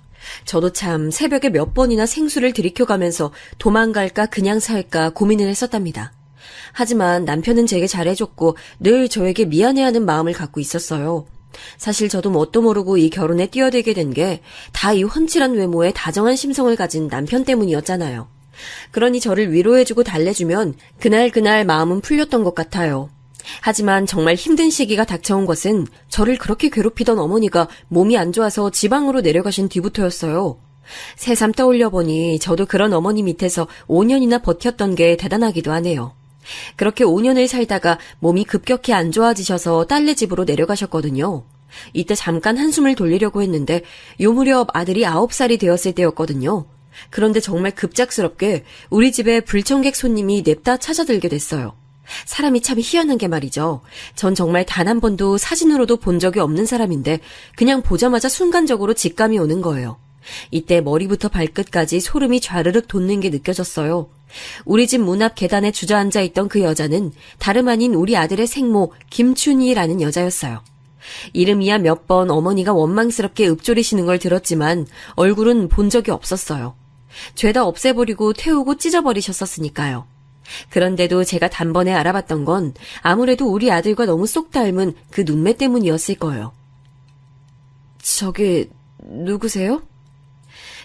저도 참 새벽에 몇 번이나 생수를 들이켜가면서 도망갈까 그냥 살까 고민을 했었답니다. 하지만 남편은 제게 잘해줬고 늘 저에게 미안해하는 마음을 갖고 있었어요. 사실 저도 뭣도 모르고 이 결혼에 뛰어들게 된 게 다 이 훤칠한 외모에 다정한 심성을 가진 남편 때문이었잖아요. 그러니 저를 위로해주고 달래주면 그날 마음은 풀렸던 것 같아요. 하지만 정말 힘든 시기가 닥쳐온 것은 저를 그렇게 괴롭히던 어머니가 몸이 안 좋아서 지방으로 내려가신 뒤부터였어요. 새삼 떠올려보니 저도 그런 어머니 밑에서 5년이나 버텼던 게 대단하기도 하네요. 그렇게 5년을 살다가 몸이 급격히 안 좋아지셔서 딸네 집으로 내려가셨거든요. 이때 잠깐 한숨을 돌리려고 했는데 요 무렵 아들이 9살이 되었을 때였거든요. 그런데 정말 급작스럽게 우리 집에 불청객 손님이 냅다 찾아들게 됐어요. 사람이 참 희한한 게 말이죠. 전 정말 단 한 번도 사진으로도 본 적이 없는 사람인데 그냥 보자마자 순간적으로 직감이 오는 거예요. 이때 머리부터 발끝까지 소름이 좌르륵 돋는 게 느껴졌어요. 우리 집 문 앞 계단에 주저앉아 있던 그 여자는 다름 아닌 우리 아들의 생모 김춘희라는 여자였어요. 이름이야 몇 번 어머니가 원망스럽게 읊조리시는 걸 들었지만 얼굴은 본 적이 없었어요. 죄다 없애버리고 태우고 찢어버리셨었으니까요. 그런데도 제가 단번에 알아봤던 건 아무래도 우리 아들과 너무 쏙 닮은 그 눈매 때문이었을 거예요. 저기 누구세요?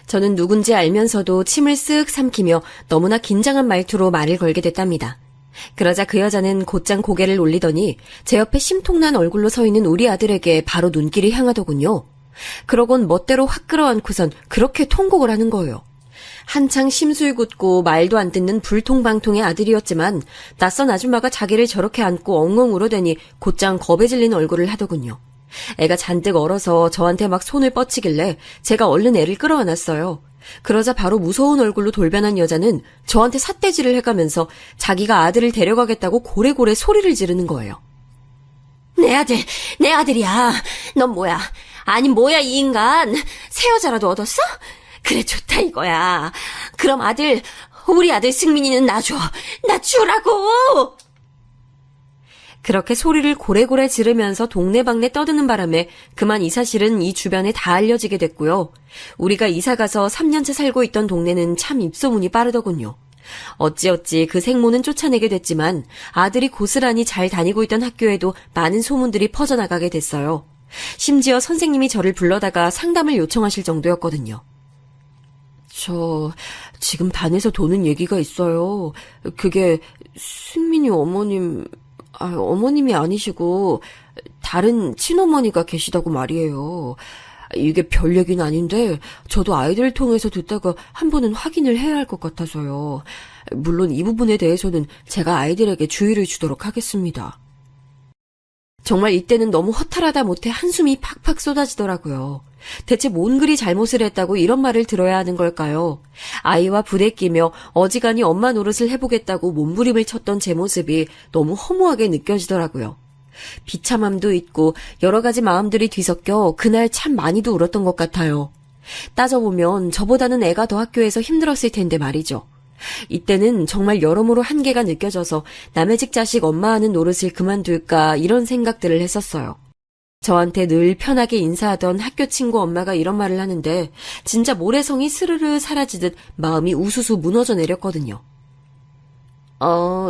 저는 누군지 알면서도 침을 쓱 삼키며 너무나 긴장한 말투로 말을 걸게 됐답니다. 그러자 그 여자는 곧장 고개를 올리더니 제 옆에 심통난 얼굴로 서 있는 우리 아들에게 바로 눈길이 향하더군요. 그러곤 멋대로 확 끌어안고선 그렇게 통곡을 하는 거예요. 한창 심술 굳고 말도 안 듣는 불통방통의 아들이었지만 낯선 아줌마가 자기를 저렇게 안고 엉엉 울어대니 곧장 겁에 질린 얼굴을 하더군요. 애가 잔뜩 얼어서 저한테 막 손을 뻗치길래 제가 얼른 애를 끌어안았어요. 그러자 바로 무서운 얼굴로 돌변한 여자는 저한테 삿대질을 해가면서 자기가 아들을 데려가겠다고 고래고래 소리를 지르는 거예요. 내 아들이야. 넌 뭐야? 아니 뭐야 이 인간. 새 여자라도 얻었어? 그래 좋다 이거야. 그럼 우리 아들 승민이는 나 주라고. 그렇게 소리를 고래고래 지르면서 동네방네 떠드는 바람에 그만 이 사실은 이 주변에 다 알려지게 됐고요. 우리가 이사가서 3년째 살고 있던 동네는 참 입소문이 빠르더군요. 어찌어찌 그 생모는 쫓아내게 됐지만 아들이 고스란히 잘 다니고 있던 학교에도 많은 소문들이 퍼져나가게 됐어요. 심지어 선생님이 저를 불러다가 상담을 요청하실 정도였거든요. 저 지금 반에서 도는 얘기가 있어요. 그게 승민이 어머님이 아니시고 다른 친어머니가 계시다고 말이에요. 이게 별 얘기는 아닌데 저도 아이들을 통해서 듣다가 한 번은 확인을 해야 할 것 같아서요. 물론 이 부분에 대해서는 제가 아이들에게 주의를 주도록 하겠습니다. 정말 이때는 너무 허탈하다 못해 한숨이 팍팍 쏟아지더라고요. 대체 뭔 그리 잘못을 했다고 이런 말을 들어야 하는 걸까요? 아이와 부대끼며 어지간히 엄마 노릇을 해보겠다고 몸부림을 쳤던 제 모습이 너무 허무하게 느껴지더라고요. 비참함도 있고 여러 가지 마음들이 뒤섞여 그날 참 많이도 울었던 것 같아요. 따져보면 저보다는 애가 더 학교에서 힘들었을 텐데 말이죠. 이때는 정말 여러모로 한계가 느껴져서 남의 집 자식 엄마 하는 노릇을 그만둘까 이런 생각들을 했었어요. 저한테 늘 편하게 인사하던 학교 친구 엄마가 이런 말을 하는데 진짜 모래성이 스르르 사라지듯 마음이 우수수 무너져 내렸거든요.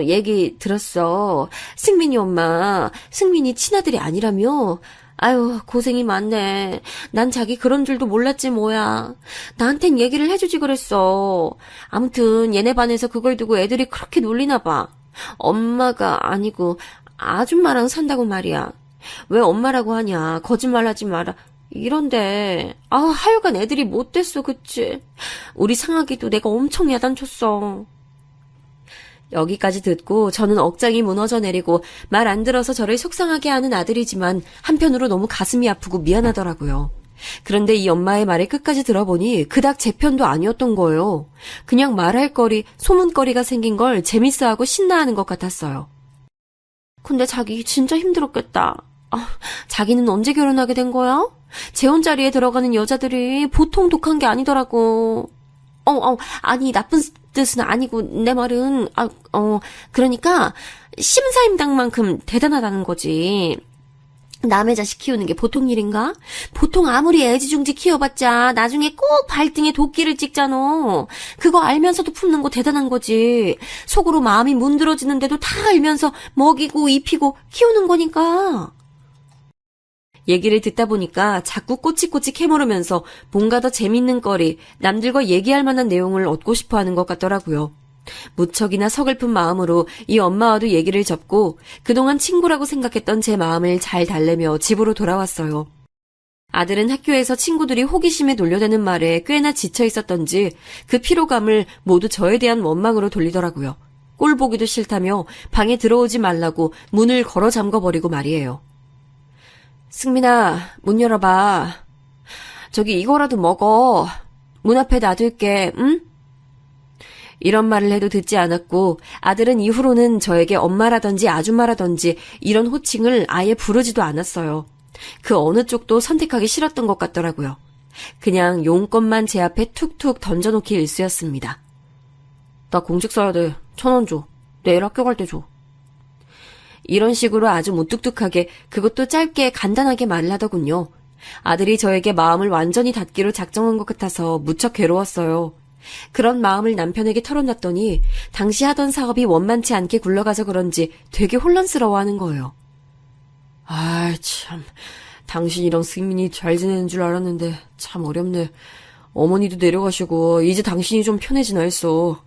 얘기 들었어. 승민이 엄마, 승민이 친아들이 아니라며? 아유, 고생이 많네. 난 자기 그런 줄도 몰랐지 뭐야. 나한텐 얘기를 해주지 그랬어. 아무튼 얘네 반에서 그걸 두고 애들이 그렇게 놀리나 봐. 엄마가 아니고 아줌마랑 산다고 말이야. 왜 엄마라고 하냐. 거짓말하지 마라. 이런데 하여간 애들이 못됐어, 그치? 우리 상아기도 내가 엄청 야단쳤어. 여기까지 듣고 저는 억장이 무너져 내리고 말 안 들어서 저를 속상하게 하는 아들이지만 한편으로 너무 가슴이 아프고 미안하더라고요. 그런데 이 엄마의 말을 끝까지 들어보니 그닥 제 편도 아니었던 거예요. 그냥 말할 거리, 소문거리가 생긴 걸 재밌어하고 신나하는 것 같았어요. 근데 자기 진짜 힘들었겠다. 자기는 언제 결혼하게 된 거야? 재혼 자리에 들어가는 여자들이 보통 독한 게 아니더라고. 아니, 나쁜 뜻은 아니고, 내 말은, 그러니까, 심사임당만큼 대단하다는 거지. 남의 자식 키우는 게 보통 일인가? 보통 아무리 애지중지 키워봤자, 나중에 꼭 발등에 도끼를 찍잖아. 그거 알면서도 품는 거 대단한 거지. 속으로 마음이 문드러지는데도 다 알면서 먹이고 입히고 키우는 거니까. 얘기를 듣다 보니까 자꾸 꼬치꼬치 캐물으면서 뭔가 더 재밌는 거리, 남들과 얘기할 만한 내용을 얻고 싶어 하는 것 같더라고요. 무척이나 서글픈 마음으로 이 엄마와도 얘기를 접고 그동안 친구라고 생각했던 제 마음을 잘 달래며 집으로 돌아왔어요. 아들은 학교에서 친구들이 호기심에 놀려대는 말에 꽤나 지쳐 있었던지 그 피로감을 모두 저에 대한 원망으로 돌리더라고요. 꼴 보기도 싫다며 방에 들어오지 말라고 문을 걸어 잠궈버리고 말이에요. 승민아, 문 열어봐. 저기 이거라도 먹어. 문 앞에 놔둘게, 응? 이런 말을 해도 듣지 않았고 아들은 이후로는 저에게 엄마라든지 아줌마라든지 이런 호칭을 아예 부르지도 않았어요. 그 어느 쪽도 선택하기 싫었던 것 같더라고요. 그냥 용건만 제 앞에 툭툭 던져놓기 일쑤였습니다. 나 공직 써야 돼. 1,000원 줘. 내일 학교 갈 때 줘. 이런 식으로 아주 무뚝뚝하게 그것도 짧게 간단하게 말을 하더군요. 아들이 저에게 마음을 완전히 닫기로 작정한 것 같아서 무척 괴로웠어요. 그런 마음을 남편에게 털어놨더니 당시 하던 사업이 원만치 않게 굴러가서 그런지 되게 혼란스러워하는 거예요. 참, 당신이랑 승민이 잘 지내는 줄 알았는데 참 어렵네. 어머니도 내려가시고 이제 당신이 좀 편해지나 했어.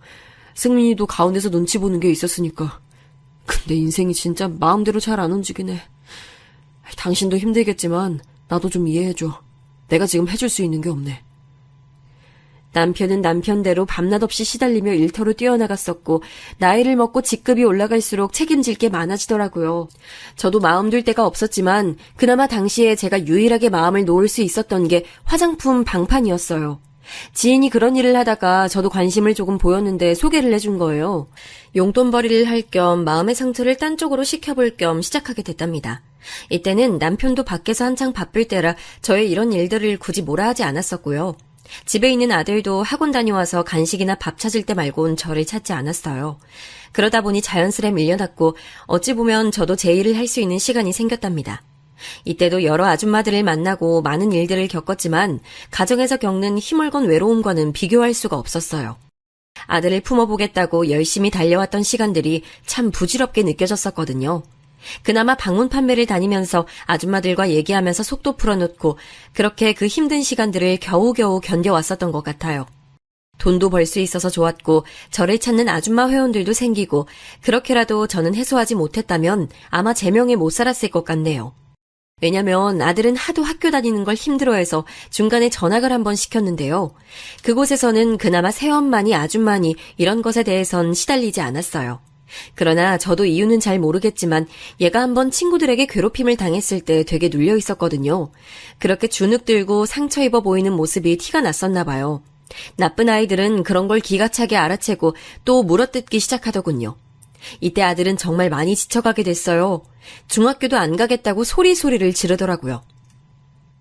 승민이도 가운데서 눈치 보는 게 있었으니까. 근데 인생이 진짜 마음대로 잘 안 움직이네. 당신도 힘들겠지만 나도 좀 이해해줘. 내가 지금 해줄 수 있는 게 없네. 남편은 남편대로 밤낮 없이 시달리며 일터로 뛰어나갔었고 나이를 먹고 직급이 올라갈수록 책임질 게 많아지더라고요. 저도 마음 둘 데가 없었지만 그나마 당시에 제가 유일하게 마음을 놓을 수 있었던 게 화장품 방판이었어요. 지인이 그런 일을 하다가 저도 관심을 조금 보였는데 소개를 해준 거예요. 용돈벌이를 할 겸 마음의 상처를 딴 쪽으로 식혀볼 겸 시작하게 됐답니다. 이때는 남편도 밖에서 한창 바쁠 때라 저의 이런 일들을 굳이 뭐라 하지 않았었고요. 집에 있는 아들도 학원 다녀와서 간식이나 밥 찾을 때 말곤 저를 찾지 않았어요. 그러다 보니 자연스레 밀려났고 어찌 보면 저도 제 일을 할 수 있는 시간이 생겼답니다. 이때도 여러 아줌마들을 만나고 많은 일들을 겪었지만 가정에서 겪는 힘을건 외로움과는 비교할 수가 없었어요. 아들을 품어보겠다고 열심히 달려왔던 시간들이 참 부질없게 느껴졌었거든요. 그나마 방문 판매를 다니면서 아줌마들과 얘기하면서 속도 풀어놓고 그렇게 그 힘든 시간들을 겨우겨우 견뎌왔었던 것 같아요. 돈도 벌 수 있어서 좋았고 저를 찾는 아줌마 회원들도 생기고 그렇게라도 저는 해소하지 못했다면 아마 제 명에 못 살았을 것 같네요. 왜냐면 아들은 하도 학교 다니는 걸 힘들어해서 중간에 전학을 한번 시켰는데요. 그곳에서는 그나마 새엄마니 아줌마니 이런 것에 대해선 시달리지 않았어요. 그러나 저도 이유는 잘 모르겠지만 얘가 한번 친구들에게 괴롭힘을 당했을 때 되게 눌려 있었거든요. 그렇게 주눅 들고 상처 입어 보이는 모습이 티가 났었나 봐요. 나쁜 아이들은 그런 걸 기가 차게 알아채고 또 물어뜯기 시작하더군요. 이때 아들은 정말 많이 지쳐가게 됐어요. 중학교도 안 가겠다고 소리소리를 지르더라고요.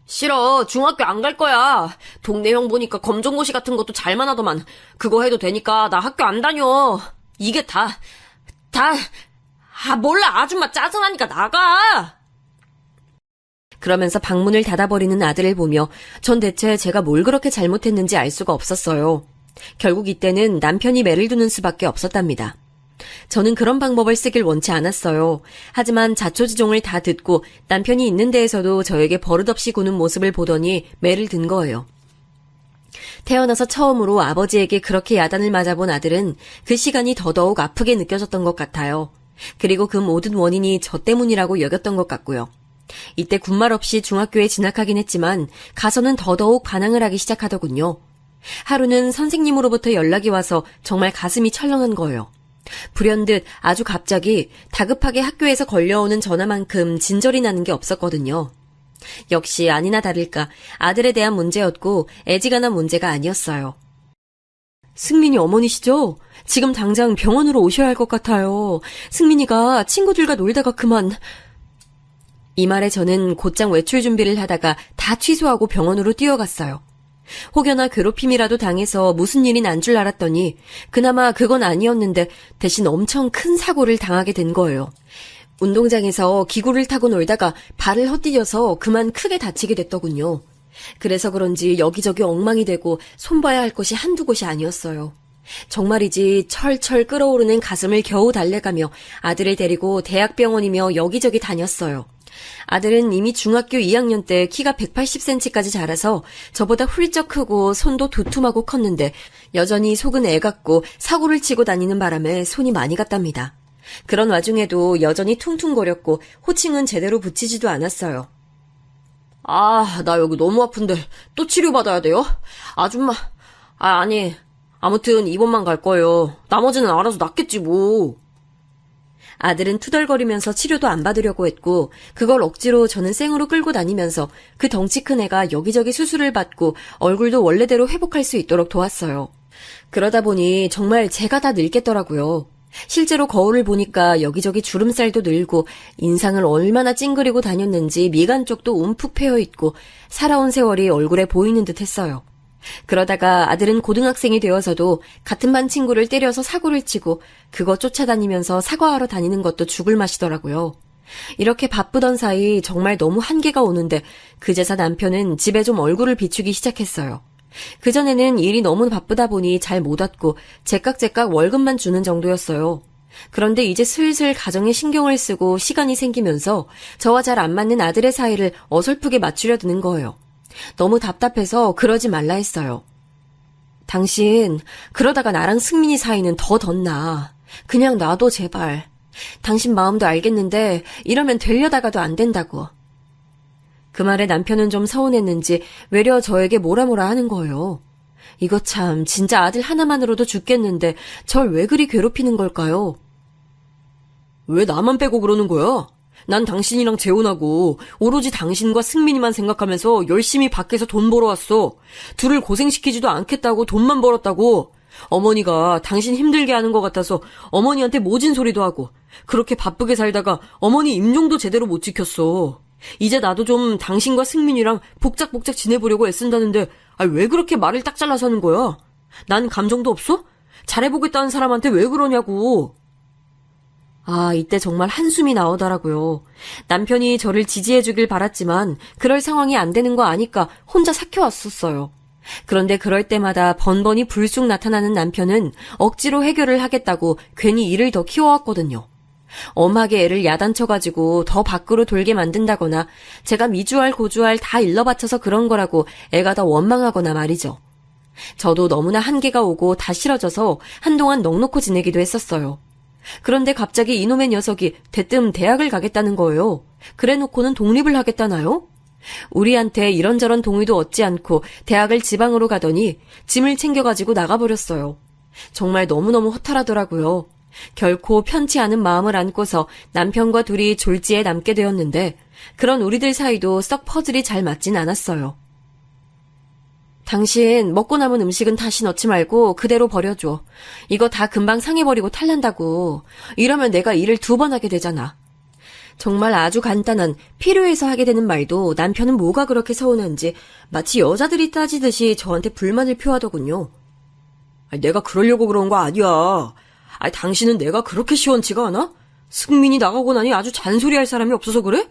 싫어. 중학교 안 갈 거야. 동네 형 보니까 검정고시 같은 것도 잘만 하더만. 그거 해도 되니까 나 학교 안 다녀. 이게 몰라. 아줌마 짜증나니까 나가. 그러면서 방문을 닫아버리는 아들을 보며 전 대체 제가 뭘 그렇게 잘못했는지 알 수가 없었어요. 결국 이때는 남편이 매를 두는 수밖에 없었답니다. 저는 그런 방법을 쓰길 원치 않았어요. 하지만 자초지종을 다 듣고 남편이 있는 데에서도 저에게 버릇없이 구는 모습을 보더니 매를 든 거예요. 태어나서 처음으로 아버지에게 그렇게 야단을 맞아본 아들은 그 시간이 더더욱 아프게 느껴졌던 것 같아요. 그리고 그 모든 원인이 저 때문이라고 여겼던 것 같고요. 이때 군말 없이 중학교에 진학하긴 했지만 가서는 더더욱 반항을 하기 시작하더군요. 하루는 선생님으로부터 연락이 와서 정말 가슴이 철렁한 거예요. 불현듯 아주 갑자기 다급하게 학교에서 걸려오는 전화만큼 진절이 나는 게 없었거든요. 역시 아니나 다를까 아들에 대한 문제였고 애지간한 문제가 아니었어요. 승민이 어머니시죠? 지금 당장 병원으로 오셔야 할 것 같아요. 승민이가 친구들과 놀다가 그만... 이 말에 저는 곧장 외출 준비를 하다가 다 취소하고 병원으로 뛰어갔어요. 혹여나 괴롭힘이라도 당해서 무슨 일이 난 줄 알았더니 그나마 그건 아니었는데 대신 엄청 큰 사고를 당하게 된 거예요. 운동장에서 기구를 타고 놀다가 발을 헛디뎌서 그만 크게 다치게 됐더군요. 그래서 그런지 여기저기 엉망이 되고 손봐야 할 곳이 한두 곳이 아니었어요. 정말이지 철철 끓어오르는 가슴을 겨우 달래가며 아들을 데리고 대학병원이며 여기저기 다녔어요. 아들은 이미 중학교 2학년 때 키가 180cm까지 자라서 저보다 훌쩍 크고 손도 두툼하고 컸는데 여전히 속은 애 같고 사고를 치고 다니는 바람에 손이 많이 갔답니다. 그런 와중에도 여전히 퉁퉁거렸고 호칭은 제대로 붙이지도 않았어요. 나 여기 너무 아픈데 또 치료받아야 돼요? 아줌마. 아니. 아무튼 이번만 갈 거예요. 나머지는 알아서 낫겠지 뭐. 아들은 투덜거리면서 치료도 안 받으려고 했고 그걸 억지로 저는 생으로 끌고 다니면서 그 덩치 큰 애가 여기저기 수술을 받고 얼굴도 원래대로 회복할 수 있도록 도왔어요. 그러다 보니 정말 제가 다 늙겠더라고요. 실제로 거울을 보니까 여기저기 주름살도 늘고 인상을 얼마나 찡그리고 다녔는지 미간 쪽도 움푹 패여있고 살아온 세월이 얼굴에 보이는 듯 했어요. 그러다가 아들은 고등학생이 되어서도 같은 반 친구를 때려서 사고를 치고 그거 쫓아다니면서 사과하러 다니는 것도 죽을 맛이더라고요. 이렇게 바쁘던 사이 정말 너무 한계가 오는데 그제서 남편은 집에 좀 얼굴을 비추기 시작했어요. 그전에는 일이 너무 바쁘다 보니 잘 못 왔고 제깍제깍 월급만 주는 정도였어요. 그런데 이제 슬슬 가정에 신경을 쓰고 시간이 생기면서 저와 잘 안 맞는 아들의 사이를 어설프게 맞추려 드는 거예요. 너무 답답해서 그러지 말라 했어요. 당신 그러다가 나랑 승민이 사이는 더 덧나. 그냥 놔둬 제발. 당신 마음도 알겠는데 이러면 되려다가도 안 된다고. 그 말에 남편은 좀 서운했는지 외려 저에게 뭐라 하는 거예요. 이거 참 진짜 아들 하나만으로도 죽겠는데 절 왜 그리 괴롭히는 걸까요? 왜 나만 빼고 그러는 거야? 난 당신이랑 재혼하고 오로지 당신과 승민이만 생각하면서 열심히 밖에서 돈 벌어왔어. 둘을 고생시키지도 않겠다고 돈만 벌었다고. 어머니가 당신 힘들게 하는 것 같아서 어머니한테 모진 소리도 하고 그렇게 바쁘게 살다가 어머니 임종도 제대로 못 지켰어. 이제 나도 좀 당신과 승민이랑 복작복작 지내보려고 애쓴다는데 왜 그렇게 말을 딱 잘라서 하는 거야? 난 감정도 없어? 잘해보겠다는 사람한테 왜 그러냐고. 이때 정말 한숨이 나오더라고요. 남편이 저를 지지해주길 바랐지만 그럴 상황이 안 되는 거 아니까 혼자 삭혀왔었어요. 그런데 그럴 때마다 번번이 불쑥 나타나는 남편은 억지로 해결을 하겠다고 괜히 일을 더 키워왔거든요. 엄하게 애를 야단쳐가지고 더 밖으로 돌게 만든다거나 제가 미주알 고주알 다 일러바쳐서 그런 거라고 애가 더 원망하거나 말이죠. 저도 너무나 한계가 오고 다 싫어져서 한동안 넋놓고 지내기도 했었어요. 그런데 갑자기 이놈의 녀석이 대뜸 대학을 가겠다는 거예요. 그래놓고는 독립을 하겠다나요? 우리한테 이런저런 동의도 얻지 않고 대학을 지방으로 가더니 짐을 챙겨가지고 나가버렸어요. 정말 너무너무 허탈하더라고요. 결코 편치 않은 마음을 안고서 남편과 둘이 졸지에 남게 되었는데 그런 우리들 사이도 썩 퍼즐이 잘 맞진 않았어요. 당신 먹고 남은 음식은 다시 넣지 말고 그대로 버려줘. 이거 다 금방 상해버리고 탈난다고. 이러면 내가 일을 2번 하게 되잖아. 정말 아주 간단한 필요해서 하게 되는 말도 남편은 뭐가 그렇게 서운한지 마치 여자들이 따지듯이 저한테 불만을 표하더군요. 내가 그러려고 그런 거 아니야. 당신은 내가 그렇게 시원치가 않아? 승민이 나가고 나니 아주 잔소리할 사람이 없어서 그래?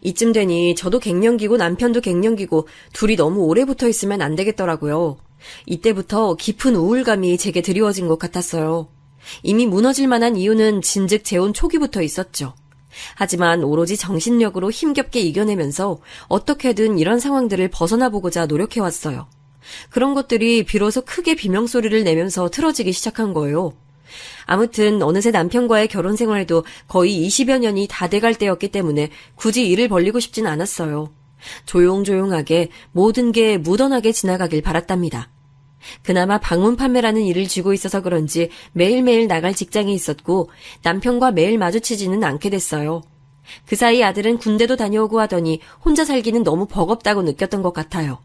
이쯤 되니 저도 갱년기고 남편도 갱년기고 둘이 너무 오래 붙어 있으면 안 되겠더라고요. 이때부터 깊은 우울감이 제게 드리워진 것 같았어요. 이미 무너질 만한 이유는 진즉 재혼 초기부터 있었죠. 하지만 오로지 정신력으로 힘겹게 이겨내면서 어떻게든 이런 상황들을 벗어나보고자 노력해왔어요. 그런 것들이 비로소 크게 비명소리를 내면서 틀어지기 시작한 거예요. 아무튼 어느새 남편과의 결혼 생활도 거의 20여 년이 다 돼갈 때였기 때문에 굳이 일을 벌리고 싶진 않았어요. 조용조용하게 모든 게 무던하게 지나가길 바랐답니다. 그나마 방문 판매라는 일을 쥐고 있어서 그런지 매일매일 나갈 직장이 있었고 남편과 매일 마주치지는 않게 됐어요. 그 사이 아들은 군대도 다녀오고 하더니 혼자 살기는 너무 버겁다고 느꼈던 것 같아요.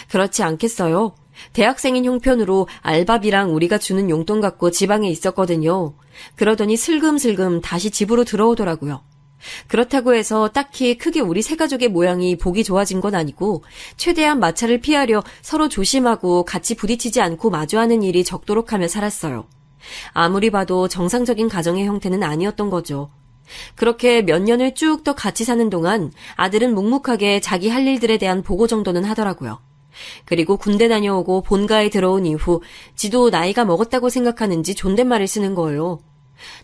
그렇지 않겠어요? 대학생인 형편으로 알바비랑 우리가 주는 용돈 갖고 지방에 있었거든요. 그러더니 슬금슬금 다시 집으로 들어오더라고요. 그렇다고 해서 딱히 크게 우리 세 가족의 모양이 보기 좋아진 건 아니고 최대한 마찰을 피하려 서로 조심하고 같이 부딪히지 않고 마주하는 일이 적도록 하며 살았어요. 아무리 봐도 정상적인 가정의 형태는 아니었던 거죠. 그렇게 몇 년을 쭉 더 같이 사는 동안 아들은 묵묵하게 자기 할 일들에 대한 보고 정도는 하더라고요. 그리고 군대 다녀오고 본가에 들어온 이후 지도 나이가 먹었다고 생각하는지 존댓말을 쓰는 거예요.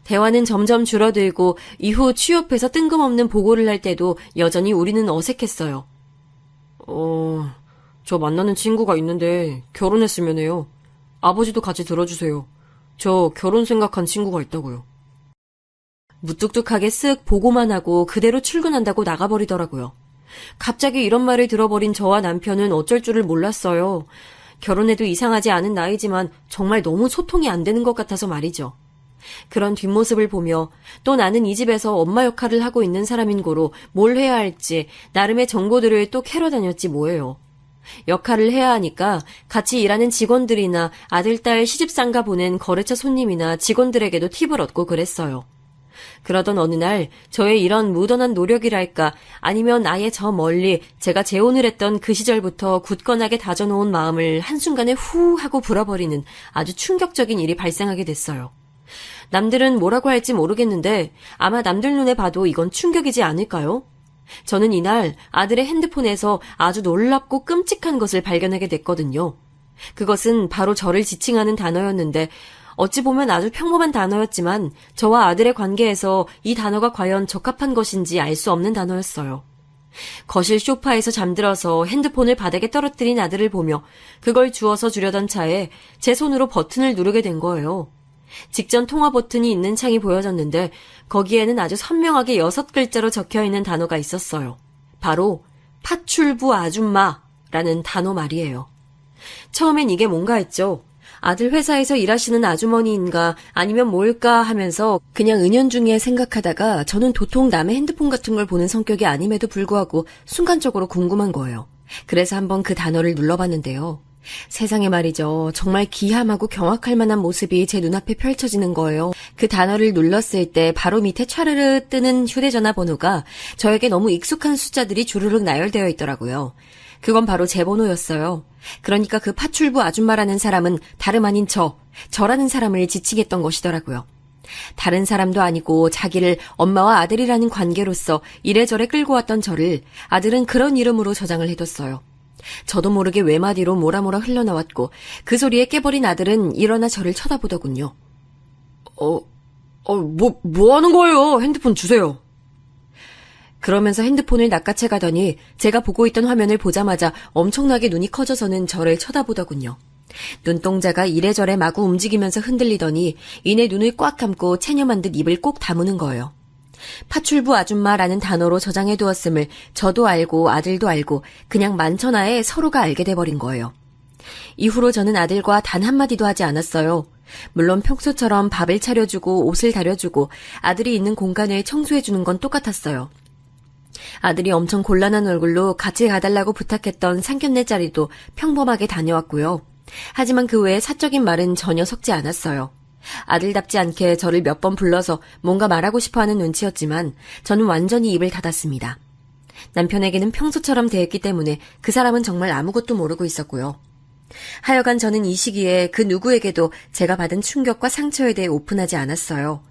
대화는 점점 줄어들고 이후 취업해서 뜬금없는 보고를 할 때도 여전히 우리는 어색했어요. 저 만나는 친구가 있는데 결혼했으면 해요. 아버지도 같이 들어주세요. 저 결혼 생각한 친구가 있다고요. 무뚝뚝하게 쓱 보고만 하고 그대로 출근한다고 나가버리더라고요. 갑자기 이런 말을 들어버린 저와 남편은 어쩔 줄을 몰랐어요. 결혼해도 이상하지 않은 나이지만 정말 너무 소통이 안 되는 것 같아서 말이죠. 그런 뒷모습을 보며 또 나는 이 집에서 엄마 역할을 하고 있는 사람인 고로 뭘 해야 할지 나름의 정보들을 또 캐러 다녔지 뭐예요. 역할을 해야 하니까 같이 일하는 직원들이나 아들, 딸 시집상가 보낸 거래처 손님이나 직원들에게도 팁을 얻고 그랬어요. 그러던 어느 날 저의 이런 무던한 노력이랄까 아니면 아예 저 멀리 제가 재혼을 했던 그 시절부터 굳건하게 다져놓은 마음을 한순간에 후 하고 불어버리는 아주 충격적인 일이 발생하게 됐어요. 남들은 뭐라고 할지 모르겠는데 아마 남들 눈에 봐도 이건 충격이지 않을까요? 저는 이날 아들의 핸드폰에서 아주 놀랍고 끔찍한 것을 발견하게 됐거든요. 그것은 바로 저를 지칭하는 단어였는데 어찌 보면 아주 평범한 단어였지만 저와 아들의 관계에서 이 단어가 과연 적합한 것인지 알 수 없는 단어였어요. 거실 소파에서 잠들어서 핸드폰을 바닥에 떨어뜨린 아들을 보며 그걸 주워서 주려던 차에 제 손으로 버튼을 누르게 된 거예요. 직전 통화 버튼이 있는 창이 보여졌는데 거기에는 아주 선명하게 6글자로 적혀있는 단어가 있었어요. 바로 파출부 아줌마라는 단어 말이에요. 처음엔 이게 뭔가 했죠. 아들 회사에서 일하시는 아주머니인가 아니면 뭘까 하면서 그냥 은연중에 생각하다가 저는 도통 남의 핸드폰 같은 걸 보는 성격이 아님에도 불구하고 순간적으로 궁금한 거예요. 그래서 한번 그 단어를 눌러봤는데요. 세상에 말이죠. 정말 기함하고 경악할 만한 모습이 제 눈앞에 펼쳐지는 거예요. 그 단어를 눌렀을 때 바로 밑에 차르르 뜨는 휴대전화 번호가 저에게 너무 익숙한 숫자들이 주르륵 나열되어 있더라고요. 그건 바로 제 번호였어요. 그러니까 그 파출부 아줌마라는 사람은 다름 아닌 저라는 사람을 지칭했던 것이더라고요. 다른 사람도 아니고 자기를 엄마와 아들이라는 관계로서 이래저래 끌고 왔던 저를 아들은 그런 이름으로 저장을 해뒀어요. 저도 모르게 외마디로 뭐라뭐라 흘러나왔고 그 소리에 깨버린 아들은 일어나 저를 쳐다보더군요. 뭐 하는 거예요? 핸드폰 주세요. 그러면서 핸드폰을 낚아채 가더니 제가 보고 있던 화면을 보자마자 엄청나게 눈이 커져서는 저를 쳐다보더군요. 눈동자가 이래저래 마구 움직이면서 흔들리더니 이내 눈을 꽉 감고 체념한 듯 입을 꼭 다무는 거예요. 파출부 아줌마라는 단어로 저장해 두었음을 저도 알고 아들도 알고 그냥 만천하에 서로가 알게 돼버린 거예요. 이후로 저는 아들과 단 한마디도 하지 않았어요. 물론 평소처럼 밥을 차려주고 옷을 다려주고 아들이 있는 공간을 청소해주는 건 똑같았어요. 아들이 엄청 곤란한 얼굴로 같이 가달라고 부탁했던 상견례 자리도 평범하게 다녀왔고요. 하지만 그 외에 사적인 말은 전혀 섞지 않았어요. 아들답지 않게 저를 몇 번 불러서 뭔가 말하고 싶어하는 눈치였지만 저는 완전히 입을 닫았습니다. 남편에게는 평소처럼 대했기 때문에 그 사람은 정말 아무것도 모르고 있었고요. 하여간 저는 이 시기에 그 누구에게도 제가 받은 충격과 상처에 대해 오픈하지 않았어요.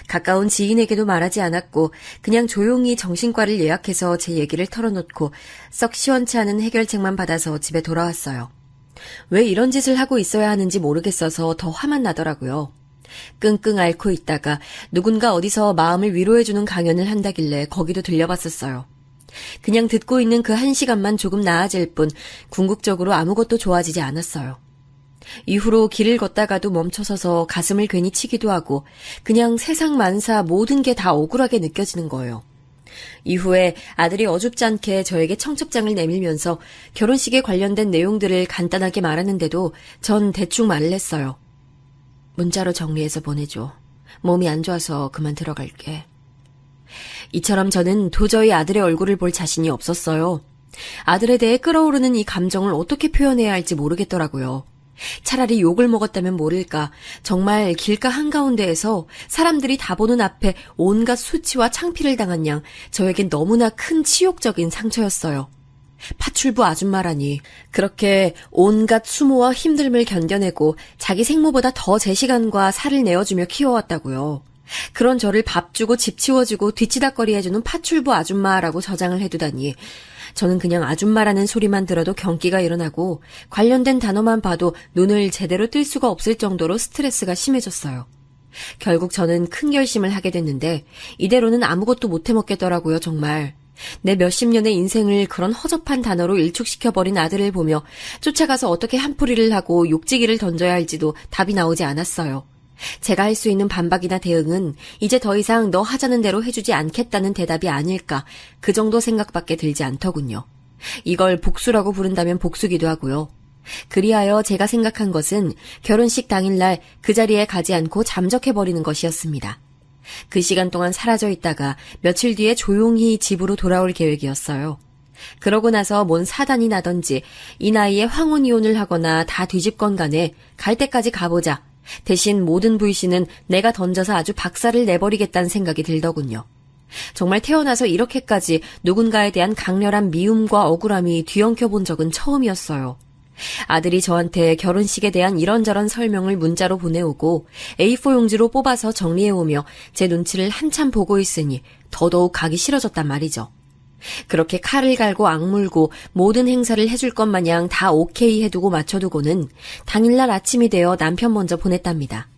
가까운 지인에게도 말하지 않았고 그냥 조용히 정신과를 예약해서 제 얘기를 털어놓고 썩 시원치 않은 해결책만 받아서 집에 돌아왔어요. 왜 이런 짓을 하고 있어야 하는지 모르겠어서 더 화만 나더라고요. 끙끙 앓고 있다가 누군가 어디서 마음을 위로해주는 강연을 한다길래 거기도 들려봤었어요. 그냥 듣고 있는 그 1시간만 조금 나아질 뿐 궁극적으로 아무것도 좋아지지 않았어요. 이후로 길을 걷다가도 멈춰서서 가슴을 괜히 치기도 하고 그냥 세상 만사 모든 게 다 억울하게 느껴지는 거예요. 이후에 아들이 어줍지 않게 저에게 청첩장을 내밀면서 결혼식에 관련된 내용들을 간단하게 말하는데도 전 대충 말을 했어요. 문자로 정리해서 보내줘. 몸이 안 좋아서 그만 들어갈게. 이처럼 저는 도저히 아들의 얼굴을 볼 자신이 없었어요. 아들에 대해 끓어오르는 이 감정을 어떻게 표현해야 할지 모르겠더라고요. 차라리 욕을 먹었다면 모를까 정말 길가 한가운데에서 사람들이 다 보는 앞에 온갖 수치와 창피를 당한 양 저에겐 너무나 큰 치욕적인 상처였어요. 파출부 아줌마라니 그렇게 온갖 수모와 힘듦을 견뎌내고 자기 생모보다 더 제 시간과 살을 내어주며 키워왔다고요. 그런 저를 밥 주고 집 치워주고 뒤치다꺼리 해주는 파출부 아줌마라고 저장을 해두다니 저는 그냥 아줌마라는 소리만 들어도 경기가 일어나고 관련된 단어만 봐도 눈을 제대로 뜰 수가 없을 정도로 스트레스가 심해졌어요. 결국 저는 큰 결심을 하게 됐는데 이대로는 아무것도 못 해먹겠더라고요. 정말. 내 몇십 년의 인생을 그런 허접한 단어로 일축시켜버린 아들을 보며 쫓아가서 어떻게 한풀이를 하고 욕지기를 던져야 할지도 답이 나오지 않았어요. 제가 할 수 있는 반박이나 대응은 이제 더 이상 너 하자는 대로 해주지 않겠다는 대답이 아닐까 그 정도 생각밖에 들지 않더군요. 이걸 복수라고 부른다면 복수기도 하고요. 그리하여 제가 생각한 것은 결혼식 당일날 그 자리에 가지 않고 잠적해버리는 것이었습니다. 그 시간 동안 사라져 있다가 며칠 뒤에 조용히 집으로 돌아올 계획이었어요. 그러고 나서 뭔 사단이 나던지 이 나이에 황혼이혼을 하거나 다 뒤집건 간에 갈 때까지 가보자. 대신 모든 불씨는 내가 던져서 아주 박살을 내버리겠다는 생각이 들더군요. 정말 태어나서 이렇게까지 누군가에 대한 강렬한 미움과 억울함이 뒤엉켜 본 적은 처음이었어요. 아들이 저한테 결혼식에 대한 이런저런 설명을 문자로 보내오고 A4 용지로 뽑아서 정리해오며 제 눈치를 한참 보고 있으니 더더욱 가기 싫어졌단 말이죠. 그렇게 칼을 갈고 악물고 모든 행사를 해줄 것 마냥 다 오케이 해두고 맞춰두고는 당일날 아침이 되어 남편 먼저 보냈답니다.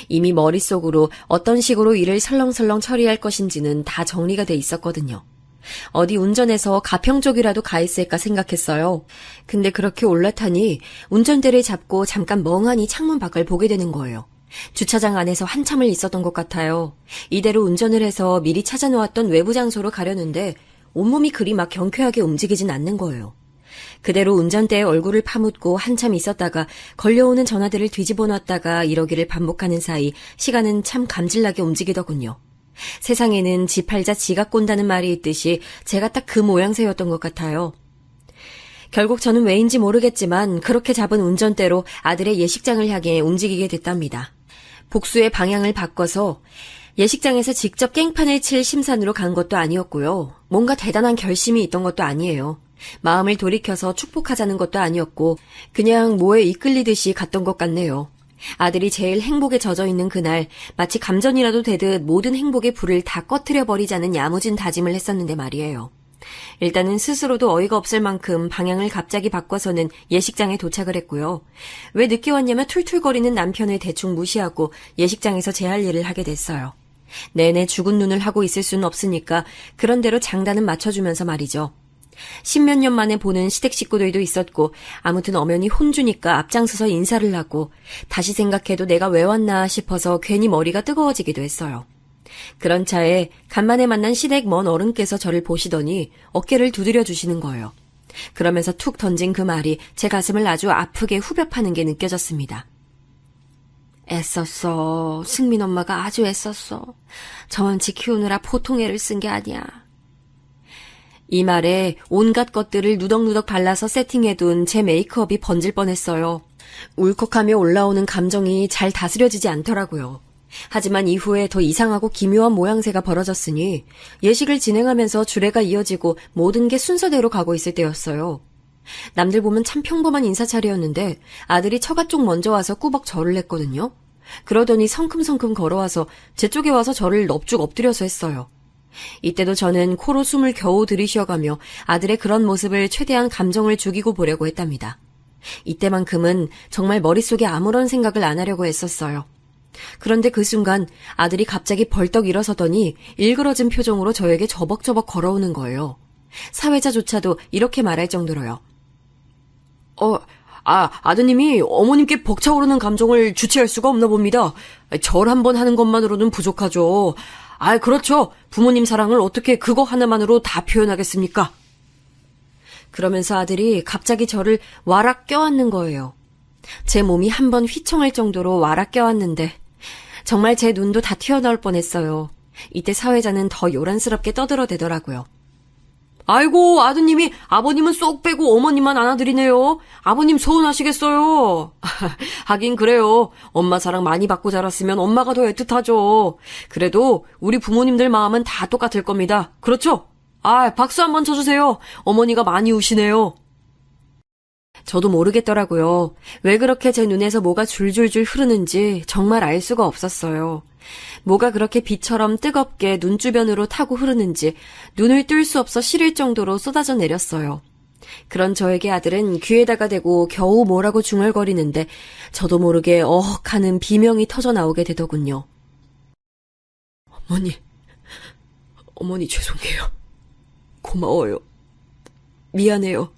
이미 머릿속으로 어떤 식으로 일을 설렁설렁 처리할 것인지는 다 정리가 돼 있었거든요. 어디 운전해서 가평 쪽이라도 가 있을까 생각했어요. 근데 그렇게 올라타니 운전대를 잡고 잠깐 멍하니 창문 밖을 보게 되는 거예요. 주차장 안에서 한참을 있었던 것 같아요. 이대로 운전을 해서 미리 찾아놓았던 외부 장소로 가려는데 온몸이 그리 막 경쾌하게 움직이진 않는 거예요. 그대로 운전대에 얼굴을 파묻고 한참 있었다가 걸려오는 전화들을 뒤집어 놨다가 이러기를 반복하는 사이 시간은 참 감질나게 움직이더군요. 세상에는 지 팔자 지가 꼰다는 말이 있듯이 제가 딱 그 모양새였던 것 같아요. 결국 저는 왜인지 모르겠지만 그렇게 잡은 운전대로 아들의 예식장을 향해 움직이게 됐답니다. 복수의 방향을 바꿔서 예식장에서 직접 깽판을 칠 심산으로 간 것도 아니었고요. 뭔가 대단한 결심이 있던 것도 아니에요. 마음을 돌이켜서 축복하자는 것도 아니었고 그냥 뭐에 이끌리듯이 갔던 것 같네요. 아들이 제일 행복에 젖어있는 그날 마치 감전이라도 되듯 모든 행복의 불을 다 꺼트려버리자는 야무진 다짐을 했었는데 말이에요. 일단은 스스로도 어이가 없을 만큼 방향을 갑자기 바꿔서는 예식장에 도착을 했고요. 왜 늦게 왔냐며 툴툴거리는 남편을 대충 무시하고 예식장에서 제 할 일을 하게 됐어요. 내내 죽은 눈을 하고 있을 수는 없으니까 그런대로 장단은 맞춰주면서 말이죠. 십몇 년 만에 보는 시댁 식구들도 있었고 아무튼 엄연히 혼주니까 앞장서서 인사를 하고 다시 생각해도 내가 왜 왔나 싶어서 괜히 머리가 뜨거워지기도 했어요. 그런 차에 간만에 만난 시댁 먼 어른께서 저를 보시더니 어깨를 두드려 주시는 거예요. 그러면서 툭 던진 그 말이 제 가슴을 아주 아프게 후벼 파는 게 느껴졌습니다. 애썼어. 승민 엄마가 아주 애썼어. 저만치 키우느라 보통 애를 쓴 게 아니야. 이 말에 온갖 것들을 누덕누덕 발라서 세팅해둔 제 메이크업이 번질 뻔했어요. 울컥하며 올라오는 감정이 잘 다스려지지 않더라고요. 하지만 이후에 더 이상하고 기묘한 모양새가 벌어졌으니 예식을 진행하면서 주례가 이어지고 모든 게 순서대로 가고 있을 때였어요. 남들 보면 참 평범한 인사차례였는데 아들이 처가 쪽 먼저 와서 꾸벅 절을 했거든요. 그러더니 성큼성큼 걸어와서 제 쪽에 와서 저를 넙죽 엎드려서 했어요. 이때도 저는 코로 숨을 겨우 들이쉬어가며 아들의 그런 모습을 최대한 감정을 죽이고 보려고 했답니다. 이때만큼은 정말 머릿속에 아무런 생각을 안 하려고 했었어요. 그런데 그 순간 아들이 갑자기 벌떡 일어서더니 일그러진 표정으로 저에게 저벅저벅 걸어오는 거예요. 사회자조차도 이렇게 말할 정도로요. 아드님이 어머님께 벅차오르는 감정을 주체할 수가 없나 봅니다. 절 한번 하는 것만으로는 부족하죠. 그렇죠. 부모님 사랑을 어떻게 그거 하나만으로 다 표현하겠습니까? 그러면서 아들이 갑자기 저를 와락 껴안는 거예요. 제 몸이 한번 휘청할 정도로 와락 껴안는데 정말 제 눈도 다 튀어나올 뻔했어요. 이때 사회자는 더 요란스럽게 떠들어대더라고요. 아이고, 아드님이 아버님은 쏙 빼고 어머님만 안아드리네요. 아버님 서운하시겠어요. 하긴 그래요. 엄마 사랑 많이 받고 자랐으면 엄마가 더 애틋하죠. 그래도 우리 부모님들 마음은 다 똑같을 겁니다. 그렇죠? 박수 한번 쳐주세요. 어머니가 많이 우시네요. 저도 모르겠더라고요. 왜 그렇게 제 눈에서 뭐가 줄줄줄 흐르는지 정말 알 수가 없었어요. 뭐가 그렇게 비처럼 뜨겁게 눈주변으로 타고 흐르는지 눈을 뜰 수 없어 시릴 정도로 쏟아져 내렸어요. 그런 저에게 아들은 귀에다가 대고 겨우 뭐라고 중얼거리는데 저도 모르게 어헉 하는 비명이 터져 나오게 되더군요. 어머니 죄송해요. 고마워요. 미안해요.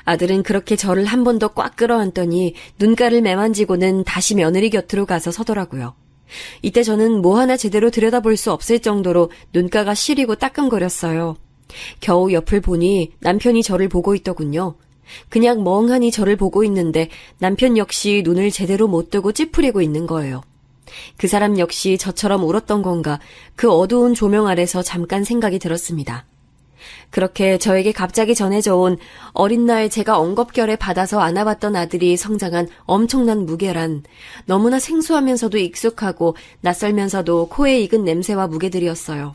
아들은 그렇게 저를 한 번 더 꽉 끌어안더니 눈가를 매만지고는 다시 며느리 곁으로 가서 서더라고요. 이때 저는 뭐 하나 제대로 들여다볼 수 없을 정도로 눈가가 시리고 따끔거렸어요. 겨우 옆을 보니 남편이 저를 보고 있더군요. 그냥 멍하니 저를 보고 있는데 남편 역시 눈을 제대로 못 뜨고 찌푸리고 있는 거예요. 그 사람 역시 저처럼 울었던 건가 그 어두운 조명 아래서 잠깐 생각이 들었습니다. 그렇게 저에게 갑자기 전해져 온 어린 날 제가 엉겁결에 받아서 안아봤던 아들이 성장한 엄청난 무게란 너무나 생소하면서도 익숙하고 낯설면서도 코에 익은 냄새와 무게들이었어요.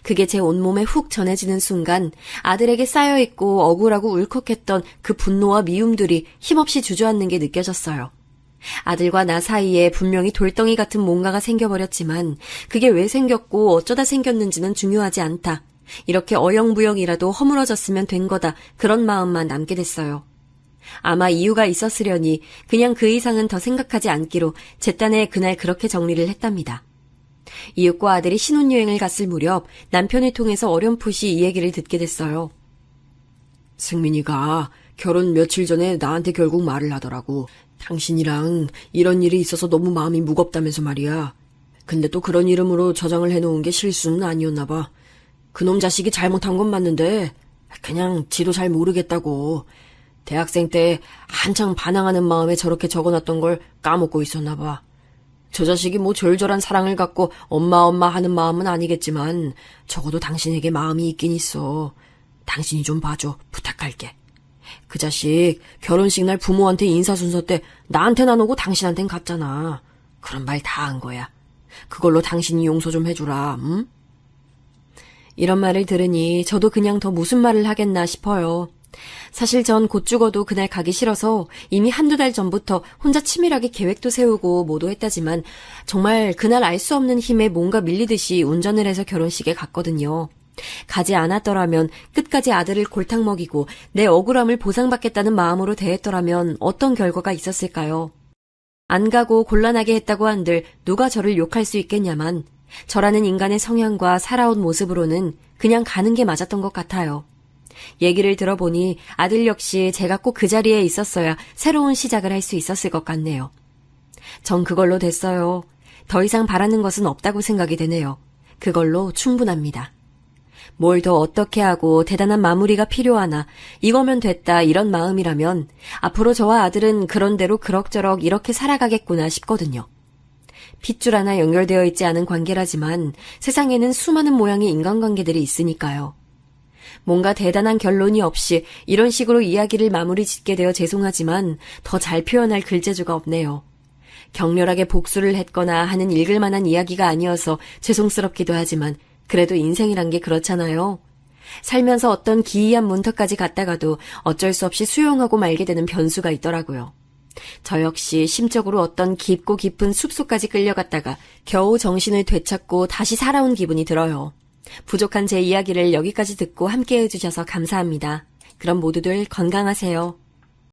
그게 제 온몸에 훅 전해지는 순간 아들에게 쌓여있고 억울하고 울컥했던 그 분노와 미움들이 힘없이 주저앉는 게 느껴졌어요. 아들과 나 사이에 분명히 돌덩이 같은 뭔가가 생겨버렸지만 그게 왜 생겼고 어쩌다 생겼는지는 중요하지 않다. 이렇게 어영부영이라도 허물어졌으면 된 거다. 그런 마음만 남게 됐어요. 아마 이유가 있었으려니 그냥 그 이상은 더 생각하지 않기로 제 딴에 그날 그렇게 정리를 했답니다. 이웃과 아들이 신혼여행을 갔을 무렵 남편을 통해서 어렴풋이 이 얘기를 듣게 됐어요. 승민이가 결혼 며칠 전에 나한테 결국 말을 하더라고. 당신이랑 이런 일이 있어서 너무 마음이 무겁다면서 말이야. 근데 또 그런 이름으로 저장을 해놓은 게 실수는 아니었나 봐. 그놈 자식이 잘못한 건 맞는데 그냥 지도 잘 모르겠다고. 대학생 때 한창 반항하는 마음에 저렇게 적어놨던 걸 까먹고 있었나 봐. 저 자식이 뭐 절절한 사랑을 갖고 엄마 하는 마음은 아니겠지만 적어도 당신에게 마음이 있긴 있어. 당신이 좀 봐줘. 부탁할게. 그 자식 결혼식 날 부모한테 인사순서 때 나한텐 안 오고 당신한텐 갔잖아. 그런 말 다 한 거야. 그걸로 당신이 용서 좀 해주라. 응? 이런 말을 들으니 저도 그냥 더 무슨 말을 하겠나 싶어요. 사실 전 곧 죽어도 그날 가기 싫어서 이미 한두 달 전부터 혼자 치밀하게 계획도 세우고 뭐도 했다지만 정말 그날 알 수 없는 힘에 뭔가 밀리듯이 운전을 해서 결혼식에 갔거든요. 가지 않았더라면 끝까지 아들을 골탕 먹이고 내 억울함을 보상받겠다는 마음으로 대했더라면 어떤 결과가 있었을까요? 안 가고 곤란하게 했다고 한들 누가 저를 욕할 수 있겠냐만 저라는 인간의 성향과 살아온 모습으로는 그냥 가는 게 맞았던 것 같아요. 얘기를 들어보니 아들 역시 제가 꼭 그 자리에 있었어야 새로운 시작을 할 수 있었을 것 같네요. 전 그걸로 됐어요. 더 이상 바라는 것은 없다고 생각이 되네요. 그걸로 충분합니다. 뭘 더 어떻게 하고 대단한 마무리가 필요하나 이거면 됐다 이런 마음이라면 앞으로 저와 아들은 그런대로 그럭저럭 이렇게 살아가겠구나 싶거든요. 핏줄 하나 연결되어 있지 않은 관계라지만 세상에는 수많은 모양의 인간관계들이 있으니까요. 뭔가 대단한 결론이 없이 이런 식으로 이야기를 마무리 짓게 되어 죄송하지만 더 잘 표현할 글재주가 없네요. 격렬하게 복수를 했거나 하는 읽을 만한 이야기가 아니어서 죄송스럽기도 하지만 그래도 인생이란 게 그렇잖아요. 살면서 어떤 기이한 문턱까지 갔다가도 어쩔 수 없이 수용하고 말게 되는 변수가 있더라고요. 저 역시 심적으로 어떤 깊고 깊은 숲속까지 끌려갔다가 겨우 정신을 되찾고 다시 살아온 기분이 들어요. 부족한 제 이야기를 여기까지 듣고 함께 해주셔서 감사합니다. 그럼 모두들 건강하세요.